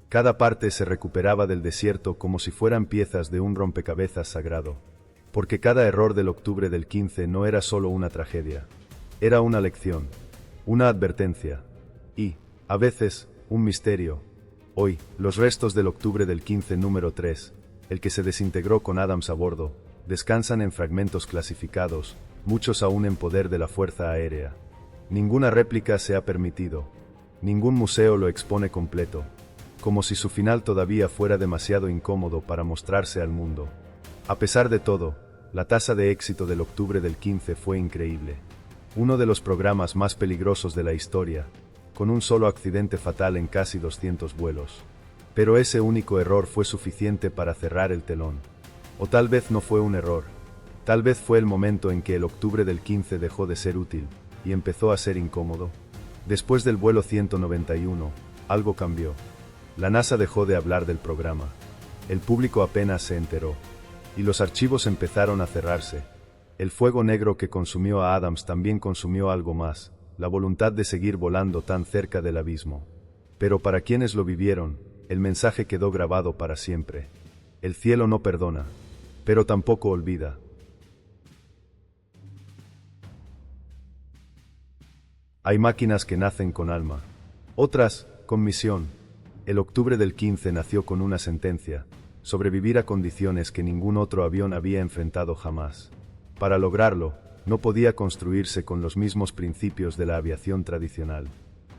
Cada parte se recuperaba del desierto como si fueran piezas de un rompecabezas sagrado. Porque cada error del octubre del 15 no era solo una tragedia. Era una lección, una advertencia y, a veces, un misterio. Hoy, los restos del octubre del 15 número 3, el que se desintegró con Adams a bordo, descansan en fragmentos clasificados, muchos aún en poder de la Fuerza Aérea. Ninguna réplica se ha permitido. Ningún museo lo expone completo, como si su final todavía fuera demasiado incómodo para mostrarse al mundo. A pesar de todo, la tasa de éxito del octubre del 15 fue increíble. uno de los programas más peligrosos de la historia, con un solo accidente fatal en casi 200 vuelos. Pero ese único error fue suficiente para cerrar el telón. O tal vez no fue un error. Tal vez fue el momento en que el octubre del 15 dejó de ser útil y empezó a ser incómodo. Después del vuelo 191, algo cambió. La NASA dejó de hablar del programa. El público apenas se enteró. Y los archivos empezaron a cerrarse. El fuego negro que consumió a Adams también consumió algo más, la voluntad de seguir volando tan cerca del abismo. Pero para quienes lo vivieron, el mensaje quedó grabado para siempre. El cielo no perdona, pero tampoco olvida. Hay máquinas que nacen con alma, otras, con misión. El octubre del 15 nació con una sentencia: sobrevivir a condiciones que ningún otro avión había enfrentado jamás. Para lograrlo, no podía construirse con los mismos principios de la aviación tradicional.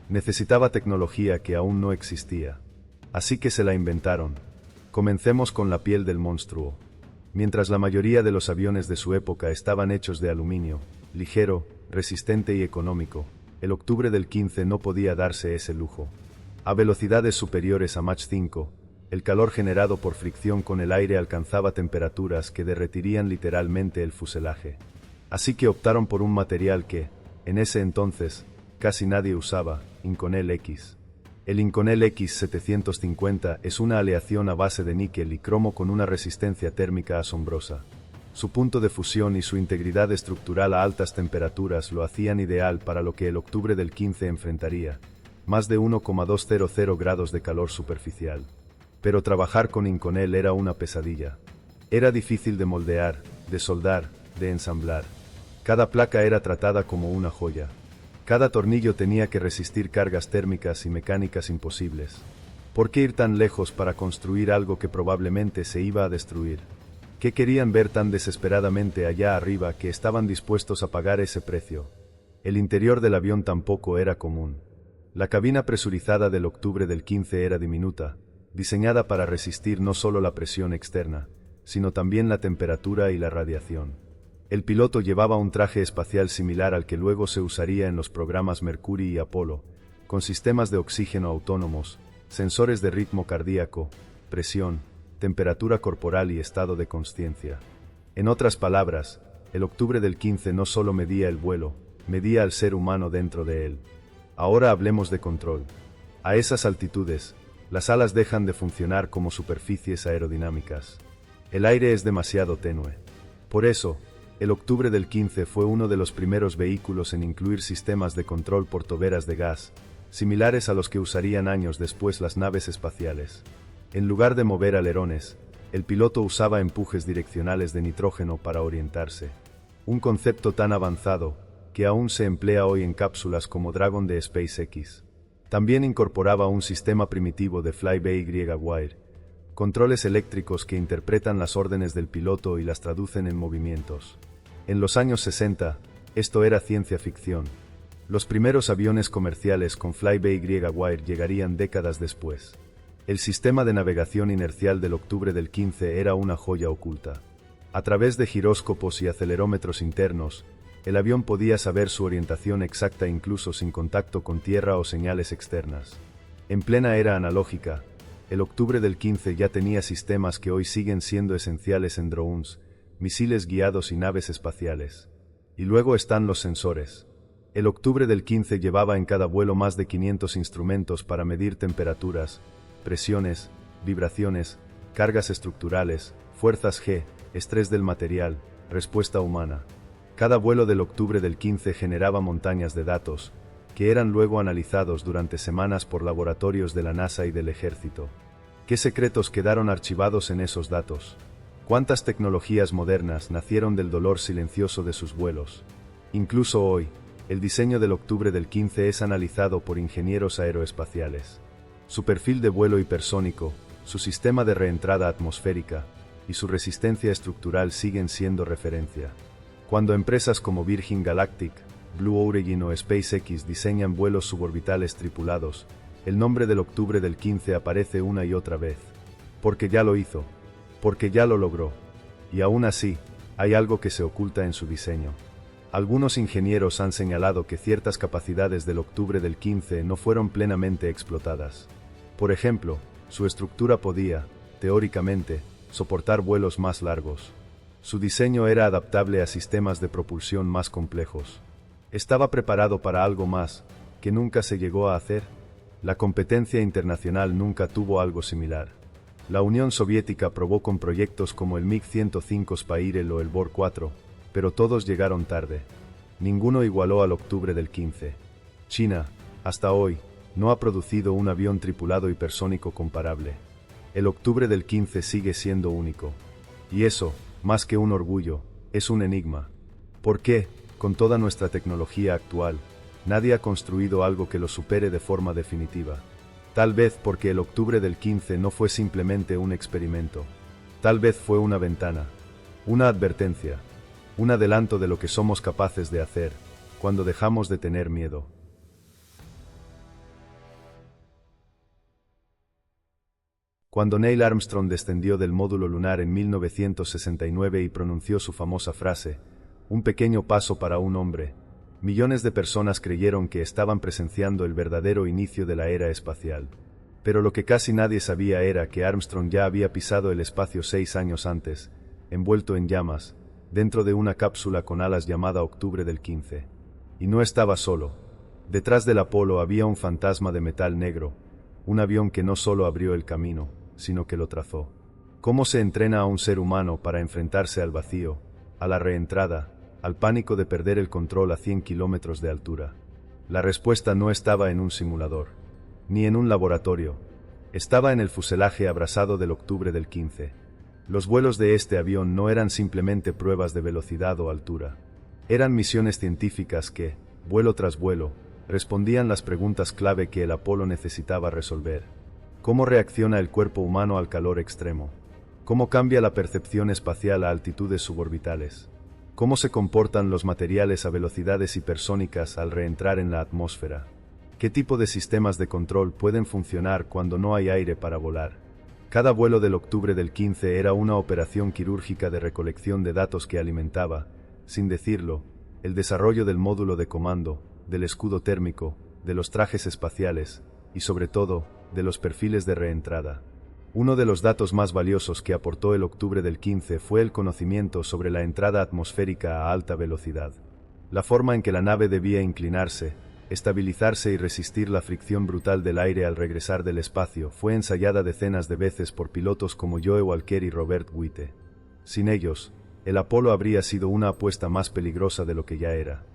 Necesitaba tecnología que aún no existía. Así que se la inventaron. Comencemos con la piel del monstruo. Mientras la mayoría de los aviones de su época estaban hechos de aluminio, ligero, resistente y económico, el octubre del 15 no podía darse ese lujo. A velocidades superiores a Mach 5, el calor generado por fricción con el aire alcanzaba temperaturas que derretirían literalmente el fuselaje. Así que optaron por un material que, en ese entonces, casi nadie usaba: Inconel X. El Inconel X750 es una aleación a base de níquel y cromo con una resistencia térmica asombrosa. Su punto de fusión y su integridad estructural a altas temperaturas lo hacían ideal para lo que el octubre del 15 enfrentaría: más de 1,200 grados de calor superficial. Pero trabajar con Inconel era una pesadilla. Era difícil de moldear, de soldar, de ensamblar. Cada placa era tratada como una joya. Cada tornillo tenía que resistir cargas térmicas y mecánicas imposibles. ¿Por qué ir tan lejos para construir algo que probablemente se iba a destruir? ¿Qué querían ver tan desesperadamente allá arriba que estaban dispuestos a pagar ese precio? El interior del avión tampoco era común. La cabina presurizada del octubre del 15 era diminuta, diseñada para resistir no solo la presión externa, sino también la temperatura y la radiación. El piloto llevaba un traje espacial similar al que luego se usaría en los programas Mercury y Apolo, con sistemas de oxígeno autónomos, sensores de ritmo cardíaco, presión, temperatura corporal y estado de consciencia. En otras palabras, el octubre del 15 no solo medía el vuelo, medía al ser humano dentro de él. Ahora hablemos de control. A esas altitudes, las alas dejan de funcionar como superficies aerodinámicas. El aire es demasiado tenue. Por eso, el octubre del 15 fue uno de los primeros vehículos en incluir sistemas de control por toberas de gas, similares a los que usarían años después las naves espaciales. En lugar de mover alerones, el piloto usaba empujes direccionales de nitrógeno para orientarse. Un concepto tan avanzado que aún se emplea hoy en cápsulas como Dragon de SpaceX. También incorporaba un sistema primitivo de fly-by-wire, controles eléctricos que interpretan las órdenes del piloto y las traducen en movimientos. En los años 60, esto era ciencia ficción. Los primeros aviones comerciales con fly-by-wire llegarían décadas después. El sistema de navegación inercial del octubre del 15 era una joya oculta. A través de giróscopos y acelerómetros internos, el avión podía saber su orientación exacta incluso sin contacto con tierra o señales externas. En plena era analógica, el octubre del 15 ya tenía sistemas que hoy siguen siendo esenciales en drones, misiles guiados y naves espaciales. Y luego están los sensores. El octubre del 15 llevaba en cada vuelo más de 500 instrumentos para medir temperaturas, presiones, vibraciones, cargas estructurales, fuerzas G, estrés del material, respuesta humana. Cada vuelo del octubre del 15 generaba montañas de datos, que eran luego analizados durante semanas por laboratorios de la NASA y del Ejército. ¿Qué secretos quedaron archivados en esos datos? ¿Cuántas tecnologías modernas nacieron del dolor silencioso de sus vuelos? Incluso hoy, el diseño del octubre del 15 es analizado por ingenieros aeroespaciales. Su perfil de vuelo hipersónico, su sistema de reentrada atmosférica y su resistencia estructural siguen siendo referencia. Cuando empresas como Virgin Galactic, Blue Origin o SpaceX diseñan vuelos suborbitales tripulados, el nombre del octubre del 15 aparece una y otra vez. Porque ya lo hizo. Porque ya lo logró. Y aún así, hay algo que se oculta en su diseño. Algunos ingenieros han señalado que ciertas capacidades del octubre del 15 no fueron plenamente explotadas. Por ejemplo, su estructura podía, teóricamente, soportar vuelos más largos. Su diseño era adaptable a sistemas de propulsión más complejos. Estaba preparado para algo más, que nunca se llegó a hacer. La competencia internacional nunca tuvo algo similar. La Unión Soviética probó con proyectos como el MiG-105 Spirel o el Bor-4, pero todos llegaron tarde. Ninguno igualó al octubre del 15. China, hasta hoy, no ha producido un avión tripulado hipersónico comparable. El octubre del 15 sigue siendo único. Y eso, más que un orgullo, es un enigma. ¿Por qué, con toda nuestra tecnología actual, nadie ha construido algo que lo supere de forma definitiva? Tal vez porque el octubre del 15 no fue simplemente un experimento. Tal vez fue una ventana, una advertencia, un adelanto de lo que somos capaces de hacer cuando dejamos de tener miedo. Cuando Neil Armstrong descendió del módulo lunar en 1969 y pronunció su famosa frase, "Un pequeño paso para un hombre", millones de personas creyeron que estaban presenciando el verdadero inicio de la era espacial. Pero lo que casi nadie sabía era que Armstrong ya había pisado el espacio 6 años antes, envuelto en llamas, dentro de una cápsula con alas llamada Octubre del 15. Y no estaba solo. Detrás del Apolo había un fantasma de metal negro, un avión que no solo abrió el camino, sino que lo trazó. ¿Cómo se entrena a un ser humano para enfrentarse al vacío, a la reentrada, al pánico de perder el control a 100 kilómetros de altura? La respuesta no estaba en un simulador, ni en un laboratorio. Estaba en el fuselaje abrasado del octubre del 15. Los vuelos de este avión no eran simplemente pruebas de velocidad o altura. Eran misiones científicas que, vuelo tras vuelo, respondían las preguntas clave que el Apolo necesitaba resolver. ¿Cómo reacciona el cuerpo humano al calor extremo? ¿Cómo cambia la percepción espacial a altitudes suborbitales? ¿Cómo se comportan los materiales a velocidades hipersónicas al reentrar en la atmósfera? ¿Qué tipo de sistemas de control pueden funcionar cuando no hay aire para volar? Cada vuelo del octubre del 15 era una operación quirúrgica de recolección de datos que alimentaba, sin decirlo, el desarrollo del módulo de comando, del escudo térmico, de los trajes espaciales, y sobre todo, de los perfiles de reentrada. Uno de los datos más valiosos que aportó el octubre del 15 fue el conocimiento sobre la entrada atmosférica a alta velocidad. La forma en que la nave debía inclinarse, estabilizarse y resistir la fricción brutal del aire al regresar del espacio fue ensayada decenas de veces por pilotos como Joe Walker y Robert Witte. Sin ellos, el Apolo habría sido una apuesta más peligrosa de lo que ya era.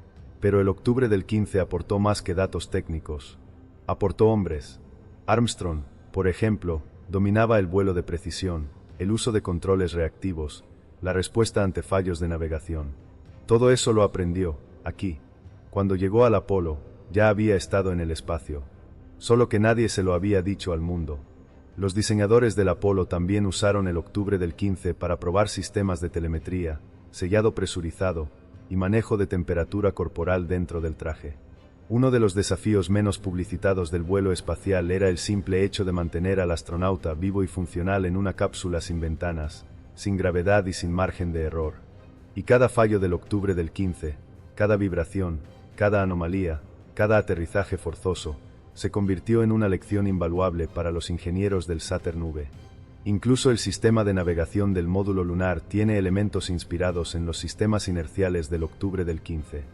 Pero el octubre del 15 aportó más que datos técnicos. Aportó hombres. Armstrong, por ejemplo, dominaba el vuelo de precisión, el uso de controles reactivos, la respuesta ante fallos de navegación. Todo eso lo aprendió, aquí. Cuando llegó al Apolo, ya había estado en el espacio. Solo que nadie se lo había dicho al mundo. Los diseñadores del Apolo también usaron el octubre del 15 para probar sistemas de telemetría, sellado presurizado, y manejo de temperatura corporal dentro del traje. Uno de los desafíos menos publicitados del vuelo espacial era el simple hecho de mantener al astronauta vivo y funcional en una cápsula sin ventanas, sin gravedad y sin margen de error. Y cada fallo del octubre del 15, cada vibración, cada anomalía, cada aterrizaje forzoso, se convirtió en una lección invaluable para los ingenieros del Saturn V. Incluso el sistema de navegación del módulo lunar tiene elementos inspirados en los sistemas inerciales del octubre del 15.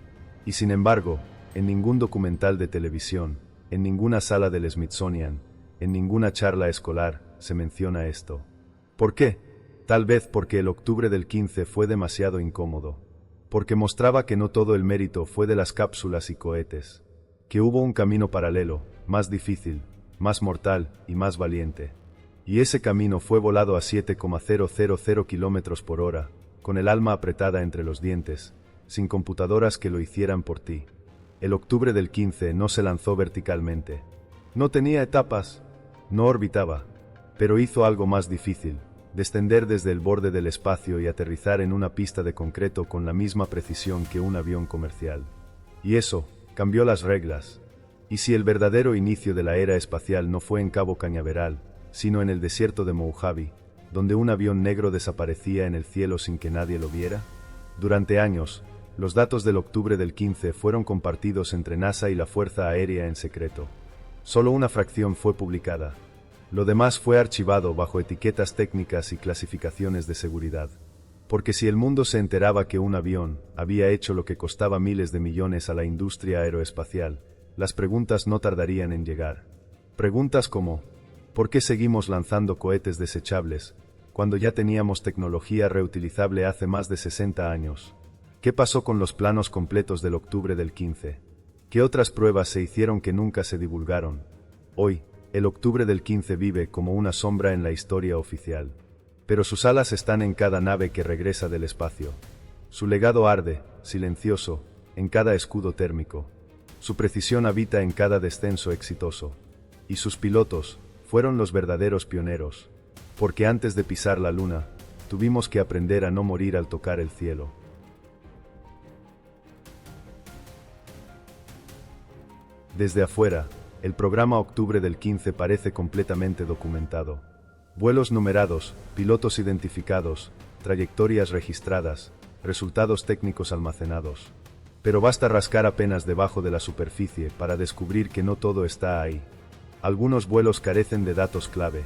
Y sin embargo, en ningún documental de televisión, en ninguna sala del Smithsonian, en ninguna charla escolar, se menciona esto. ¿Por qué? Tal vez porque el octubre del 15 fue demasiado incómodo. Porque mostraba que no todo el mérito fue de las cápsulas y cohetes. Que hubo un camino paralelo, más difícil, más mortal y más valiente. Y ese camino fue volado a 7,000 kilómetros por hora, con el alma apretada entre los dientes, sin computadoras que lo hicieran por ti. El octubre del 15 no se lanzó verticalmente. No tenía etapas, no orbitaba, pero hizo algo más difícil, descender desde el borde del espacio y aterrizar en una pista de concreto con la misma precisión que un avión comercial. Y eso cambió las reglas. Y si el verdadero inicio de la era espacial no fue en Cabo Cañaveral, sino en el desierto de Mojave, donde un avión negro desaparecía en el cielo sin que nadie lo viera, durante años, Los datos del octubre del 15 fueron compartidos entre NASA y la Fuerza Aérea en secreto. Solo una fracción fue publicada. Lo demás fue archivado bajo etiquetas técnicas y clasificaciones de seguridad. Porque si el mundo se enteraba que un avión había hecho lo que costaba miles de millones a la industria aeroespacial, las preguntas no tardarían en llegar. Preguntas como: ¿por qué seguimos lanzando cohetes desechables cuando ya teníamos tecnología reutilizable hace más de 60 años? ¿Qué pasó con los planos completos del octubre del 15? ¿Qué otras pruebas se hicieron que nunca se divulgaron? Hoy, el octubre del 15 vive como una sombra en la historia oficial. Pero sus alas están en cada nave que regresa del espacio. Su legado arde, silencioso, en cada escudo térmico. Su precisión habita en cada descenso exitoso. Y sus pilotos fueron los verdaderos pioneros. Porque antes de pisar la luna, tuvimos que aprender a no morir al tocar el cielo. Desde afuera, el programa Octubre del 15 parece completamente documentado. Vuelos numerados, pilotos identificados, trayectorias registradas, resultados técnicos almacenados. Pero basta rascar apenas debajo de la superficie para descubrir que no todo está ahí. Algunos vuelos carecen de datos clave.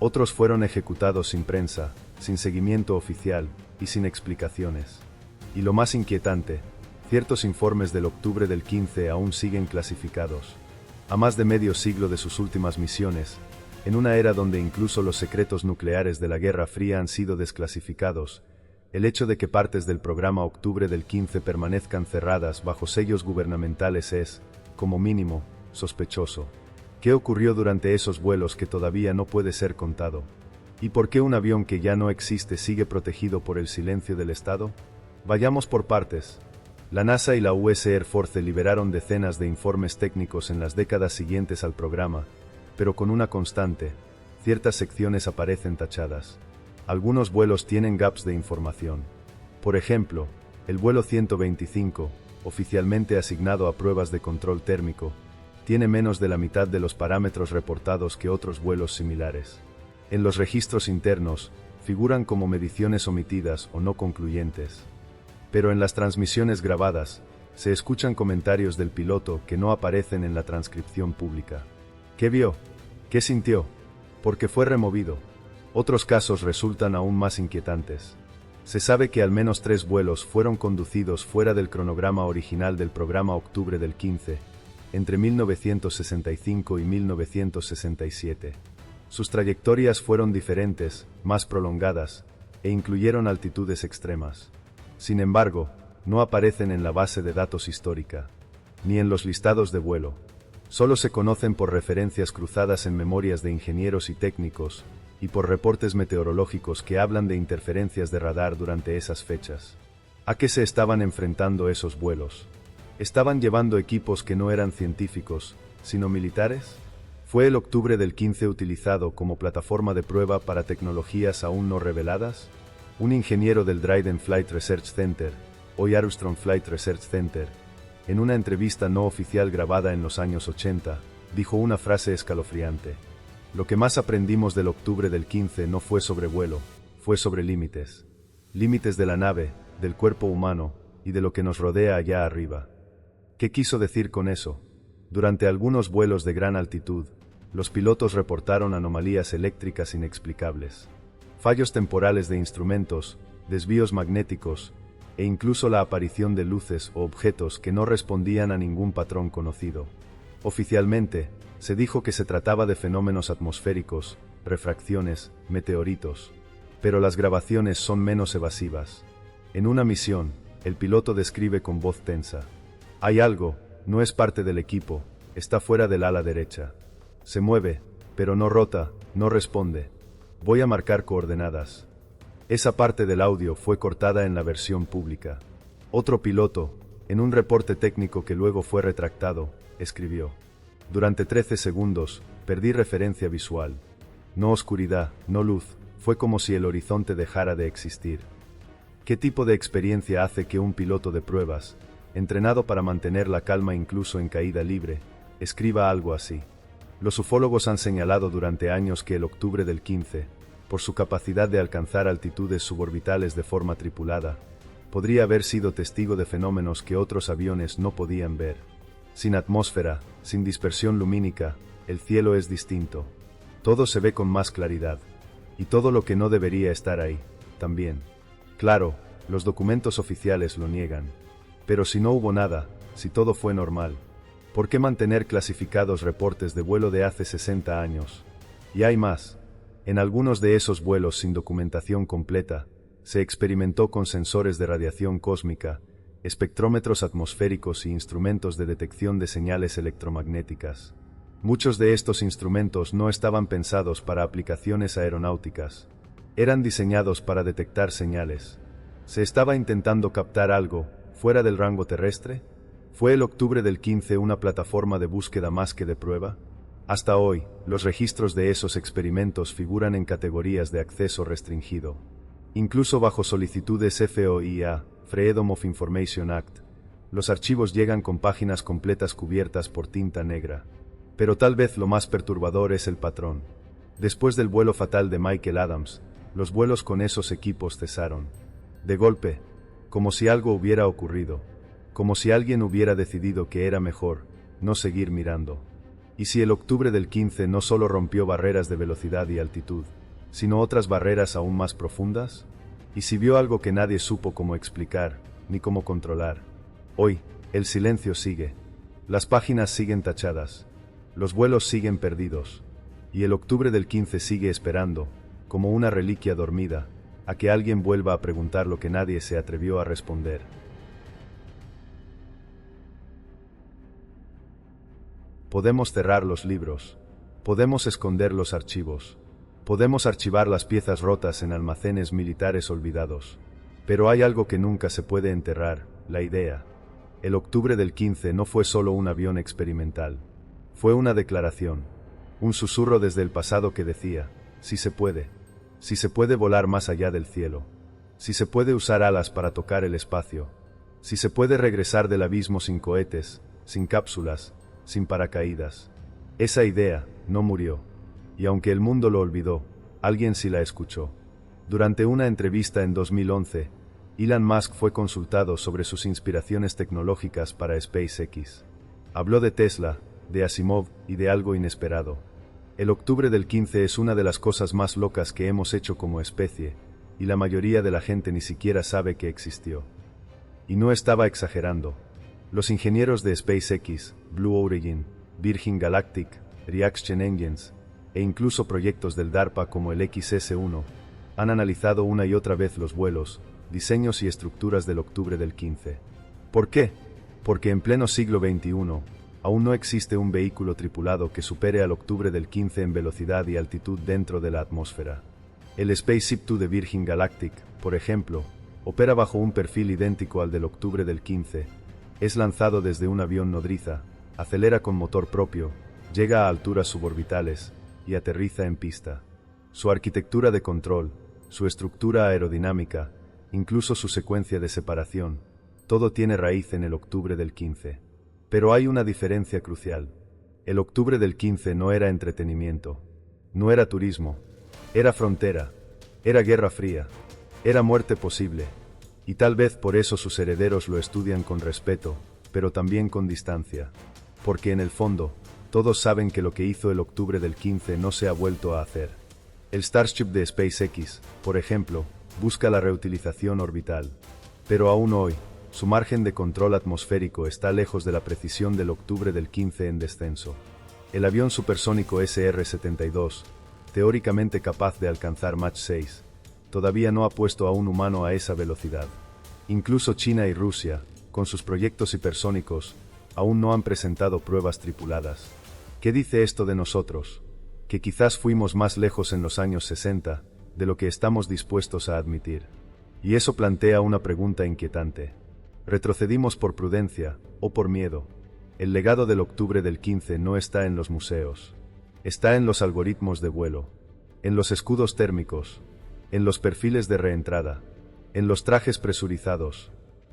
Otros fueron ejecutados sin prensa, sin seguimiento oficial y sin explicaciones. Y lo más inquietante, ciertos informes del octubre del 15 aún siguen clasificados. A más de medio siglo de sus últimas misiones, en una era donde incluso los secretos nucleares de la Guerra Fría han sido desclasificados, el hecho de que partes del programa Octubre del 15 permanezcan cerradas bajo sellos gubernamentales es, como mínimo, sospechoso. ¿Qué ocurrió durante esos vuelos que todavía no puede ser contado? ¿Y por qué un avión que ya no existe sigue protegido por el silencio del Estado? Vayamos por partes. La NASA y la US Air Force liberaron decenas de informes técnicos en las décadas siguientes al programa, pero con una constante: ciertas secciones aparecen tachadas. Algunos vuelos tienen gaps de información. Por ejemplo, el vuelo 125, oficialmente asignado a pruebas de control térmico, tiene menos de la mitad de los parámetros reportados que otros vuelos similares. En los registros internos, figuran como mediciones omitidas o no concluyentes. Pero en las transmisiones grabadas, se escuchan comentarios del piloto que no aparecen en la transcripción pública. ¿Qué vio? ¿Qué sintió? ¿Por qué fue removido? Otros casos resultan aún más inquietantes. Se sabe que al menos 3 vuelos fueron conducidos fuera del cronograma original del programa Octubre del 15, entre 1965 y 1967. Sus trayectorias fueron diferentes, más prolongadas, e incluyeron altitudes extremas. Sin embargo, no aparecen en la base de datos histórica, ni en los listados de vuelo. Solo se conocen por referencias cruzadas en memorias de ingenieros y técnicos, y por reportes meteorológicos que hablan de interferencias de radar durante esas fechas. ¿A qué se estaban enfrentando esos vuelos? ¿Estaban llevando equipos que no eran científicos, sino militares? ¿Fue el octubre del 15 utilizado como plataforma de prueba para tecnologías aún no reveladas? Un ingeniero del Dryden Flight Research Center, hoy Armstrong Flight Research Center, en una entrevista no oficial grabada en los años 80, dijo una frase escalofriante: "Lo que más aprendimos del octubre del 15 no fue sobre vuelo, fue sobre límites. Límites de la nave, del cuerpo humano, y de lo que nos rodea allá arriba". ¿Qué quiso decir con eso? Durante algunos vuelos de gran altitud, los pilotos reportaron anomalías eléctricas inexplicables, fallos temporales de instrumentos, desvíos magnéticos, e incluso la aparición de luces o objetos que no respondían a ningún patrón conocido. Oficialmente, se dijo que se trataba de fenómenos atmosféricos, refracciones, meteoritos. Pero las grabaciones son menos evasivas. En una misión, el piloto describe con voz tensa: "Hay algo, no es parte del equipo, está fuera del ala derecha. Se mueve, pero no rota, no responde. Voy a marcar coordenadas". Esa parte del audio fue cortada en la versión pública. Otro piloto, en un reporte técnico que luego fue retractado, escribió: "Durante 13 segundos, perdí referencia visual. No oscuridad, no luz, fue como si el horizonte dejara de existir". ¿Qué tipo de experiencia hace que un piloto de pruebas, entrenado para mantener la calma incluso en caída libre, escriba algo así? Los ufólogos han señalado durante años que el octubre del 15, por su capacidad de alcanzar altitudes suborbitales de forma tripulada, podría haber sido testigo de fenómenos que otros aviones no podían ver. Sin atmósfera, sin dispersión lumínica, el cielo es distinto. Todo se ve con más claridad. Y todo lo que no debería estar ahí, también. Claro, los documentos oficiales lo niegan. Pero si no hubo nada, si todo fue normal, ¿por qué mantener clasificados reportes de vuelo de hace 60 años? Y hay más. En algunos de esos vuelos sin documentación completa, se experimentó con sensores de radiación cósmica, espectrómetros atmosféricos y instrumentos de detección de señales electromagnéticas. Muchos de estos instrumentos no estaban pensados para aplicaciones aeronáuticas. Eran diseñados para detectar señales. ¿Se estaba intentando captar algo fuera del rango terrestre? ¿Fue el octubre del 15 una plataforma de búsqueda más que de prueba? Hasta hoy, los registros de esos experimentos figuran en categorías de acceso restringido. Incluso bajo solicitudes FOIA, Freedom of Information Act, los archivos llegan con páginas completas cubiertas por tinta negra. Pero tal vez lo más perturbador es el patrón. Después del vuelo fatal de Michael Adams, los vuelos con esos equipos cesaron. De golpe, como si algo hubiera ocurrido, como si alguien hubiera decidido que era mejor no seguir mirando. Y si el octubre del 15 no solo rompió barreras de velocidad y altitud, sino otras barreras aún más profundas, y si vio algo que nadie supo cómo explicar, ni cómo controlar. Hoy, el silencio sigue. Las páginas siguen tachadas. Los vuelos siguen perdidos. Y el octubre del 15 sigue esperando, como una reliquia dormida, a que alguien vuelva a preguntar lo que nadie se atrevió a responder. Podemos cerrar los libros. Podemos esconder los archivos. Podemos archivar las piezas rotas en almacenes militares olvidados. Pero hay algo que nunca se puede enterrar, la idea. El octubre del 15 no fue solo un avión experimental. Fue una declaración. Un susurro desde el pasado que decía, si se puede volar más allá del cielo, si se puede usar alas para tocar el espacio, si se puede regresar del abismo sin cohetes, sin cápsulas, sin paracaídas. Esa idea no murió. Y aunque el mundo lo olvidó, alguien sí la escuchó. Durante una entrevista en 2011, Elon Musk fue consultado sobre sus inspiraciones tecnológicas para SpaceX. Habló de Tesla, de Asimov y de algo inesperado. El octubre del 15 es una de las cosas más locas que hemos hecho como especie, y la mayoría de la gente ni siquiera sabe que existió. Y no estaba exagerando. Los ingenieros de SpaceX, Blue Origin, Virgin Galactic, Reaction Engines, e incluso proyectos del DARPA como el XS-1, han analizado una y otra vez los vuelos, diseños y estructuras del octubre del 15. ¿Por qué? Porque en pleno siglo XXI, aún no existe un vehículo tripulado que supere al octubre del 15 en velocidad y altitud dentro de la atmósfera. El Spaceship Two de Virgin Galactic, por ejemplo, opera bajo un perfil idéntico al del octubre del 15, es lanzado desde un avión nodriza, acelera con motor propio, llega a alturas suborbitales y aterriza en pista. Su arquitectura de control, su estructura aerodinámica, incluso su secuencia de separación, todo tiene raíz en el octubre del 15. Pero hay una diferencia crucial. El octubre del 15 no era entretenimiento, no era turismo, era frontera, era guerra fría, era muerte posible, y tal vez por eso sus herederos lo estudian con respeto, pero también con distancia, porque en el fondo, todos saben que lo que hizo el octubre del 15 no se ha vuelto a hacer. El Starship de SpaceX, por ejemplo, busca la reutilización orbital, pero aún hoy, su margen de control atmosférico está lejos de la precisión del octubre del 15 en descenso. El avión supersónico SR-72, teóricamente capaz de alcanzar Mach 6, todavía no ha puesto a un humano a esa velocidad. Incluso China y Rusia, con sus proyectos hipersónicos, aún no han presentado pruebas tripuladas. ¿Qué dice esto de nosotros? Que quizás fuimos más lejos en los años 60 de lo que estamos dispuestos a admitir. Y eso plantea una pregunta inquietante. ¿Retrocedimos por prudencia o por miedo? El legado del octubre del 15 no está en los museos. Está en los algoritmos de vuelo, en los escudos térmicos, en los perfiles de reentrada, en los trajes presurizados,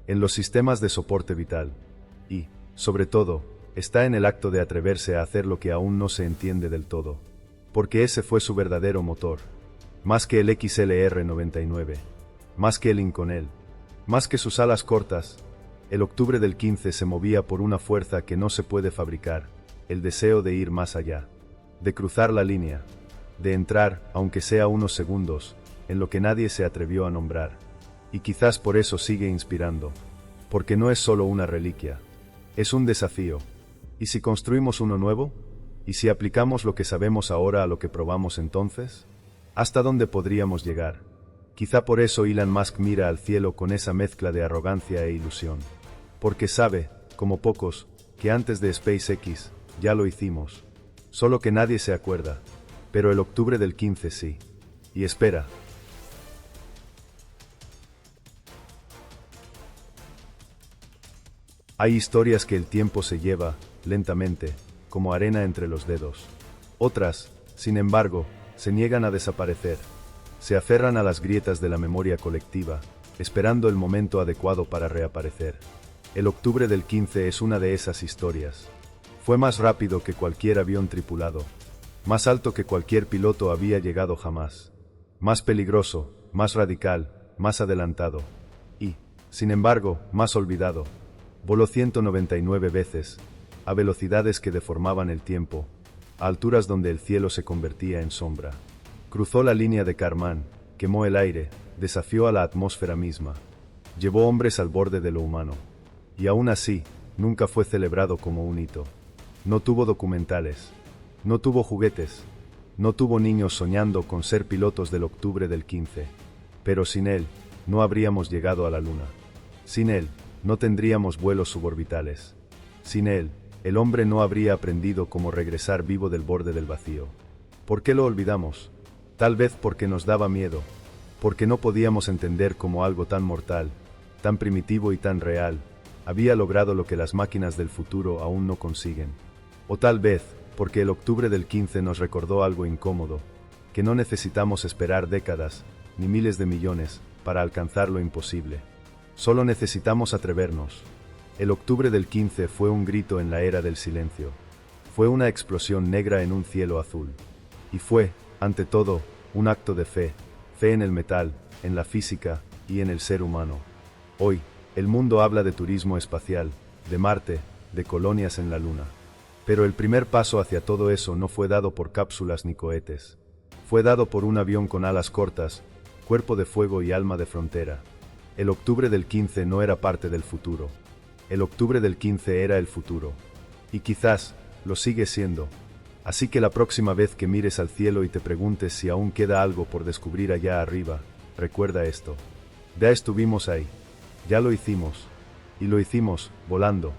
en los sistemas de soporte vital. Y, sobre todo, está en el acto de atreverse a hacer lo que aún no se entiende del todo. Porque ese fue su verdadero motor. Más que el XLR-99. Más que el Inconel. Más que sus alas cortas, el octubre del 15 se movía por una fuerza que no se puede fabricar, el deseo de ir más allá, de cruzar la línea, de entrar, aunque sea unos segundos, en lo que nadie se atrevió a nombrar. Y quizás por eso sigue inspirando, porque no es solo una reliquia, es un desafío. ¿Y si construimos uno nuevo? ¿Y si aplicamos lo que sabemos ahora a lo que probamos entonces? ¿Hasta dónde podríamos llegar? Quizá por eso Elon Musk mira al cielo con esa mezcla de arrogancia e ilusión. Porque sabe, como pocos, que antes de SpaceX, ya lo hicimos. Solo que nadie se acuerda. Pero el octubre del 15 sí. Y espera. Hay historias que el tiempo se lleva, lentamente, como arena entre los dedos. Otras, sin embargo, se niegan a desaparecer. Se aferran a las grietas de la memoria colectiva, esperando el momento adecuado para reaparecer. El octubre del 15 es una de esas historias. Fue más rápido que cualquier avión tripulado, más alto que cualquier piloto había llegado jamás, más peligroso, más radical, más adelantado, y, sin embargo, más olvidado. Voló 199 veces, a velocidades que deformaban el tiempo, a alturas donde el cielo se convertía en sombra. Cruzó la línea de Kármán, quemó el aire, desafió a la atmósfera misma, llevó hombres al borde de lo humano. Y aún así, nunca fue celebrado como un hito. No tuvo documentales, no tuvo juguetes, no tuvo niños soñando con ser pilotos del octubre del 15. Pero sin él, no habríamos llegado a la Luna. Sin él, no tendríamos vuelos suborbitales. Sin él, el hombre no habría aprendido cómo regresar vivo del borde del vacío. ¿Por qué lo olvidamos? Tal vez porque nos daba miedo, porque no podíamos entender cómo algo tan mortal, tan primitivo y tan real, había logrado lo que las máquinas del futuro aún no consiguen. O tal vez, porque el octubre del 15 nos recordó algo incómodo, que no necesitamos esperar décadas, ni miles de millones, para alcanzar lo imposible. Solo necesitamos atrevernos. El octubre del 15 fue un grito en la era del silencio. Fue una explosión negra en un cielo azul. Y fue, ante todo, un acto de fe, fe en el metal, en la física y en el ser humano. Hoy, el mundo habla de turismo espacial, de Marte, de colonias en la Luna. Pero el primer paso hacia todo eso no fue dado por cápsulas ni cohetes. Fue dado por un avión con alas cortas, cuerpo de fuego y alma de frontera. El octubre del 15 no era parte del futuro. El octubre del 15 era el futuro. Y quizás, lo sigue siendo. Así que la próxima vez que mires al cielo y te preguntes si aún queda algo por descubrir allá arriba, recuerda esto. Ya estuvimos ahí. Ya lo hicimos. Y lo hicimos, volando.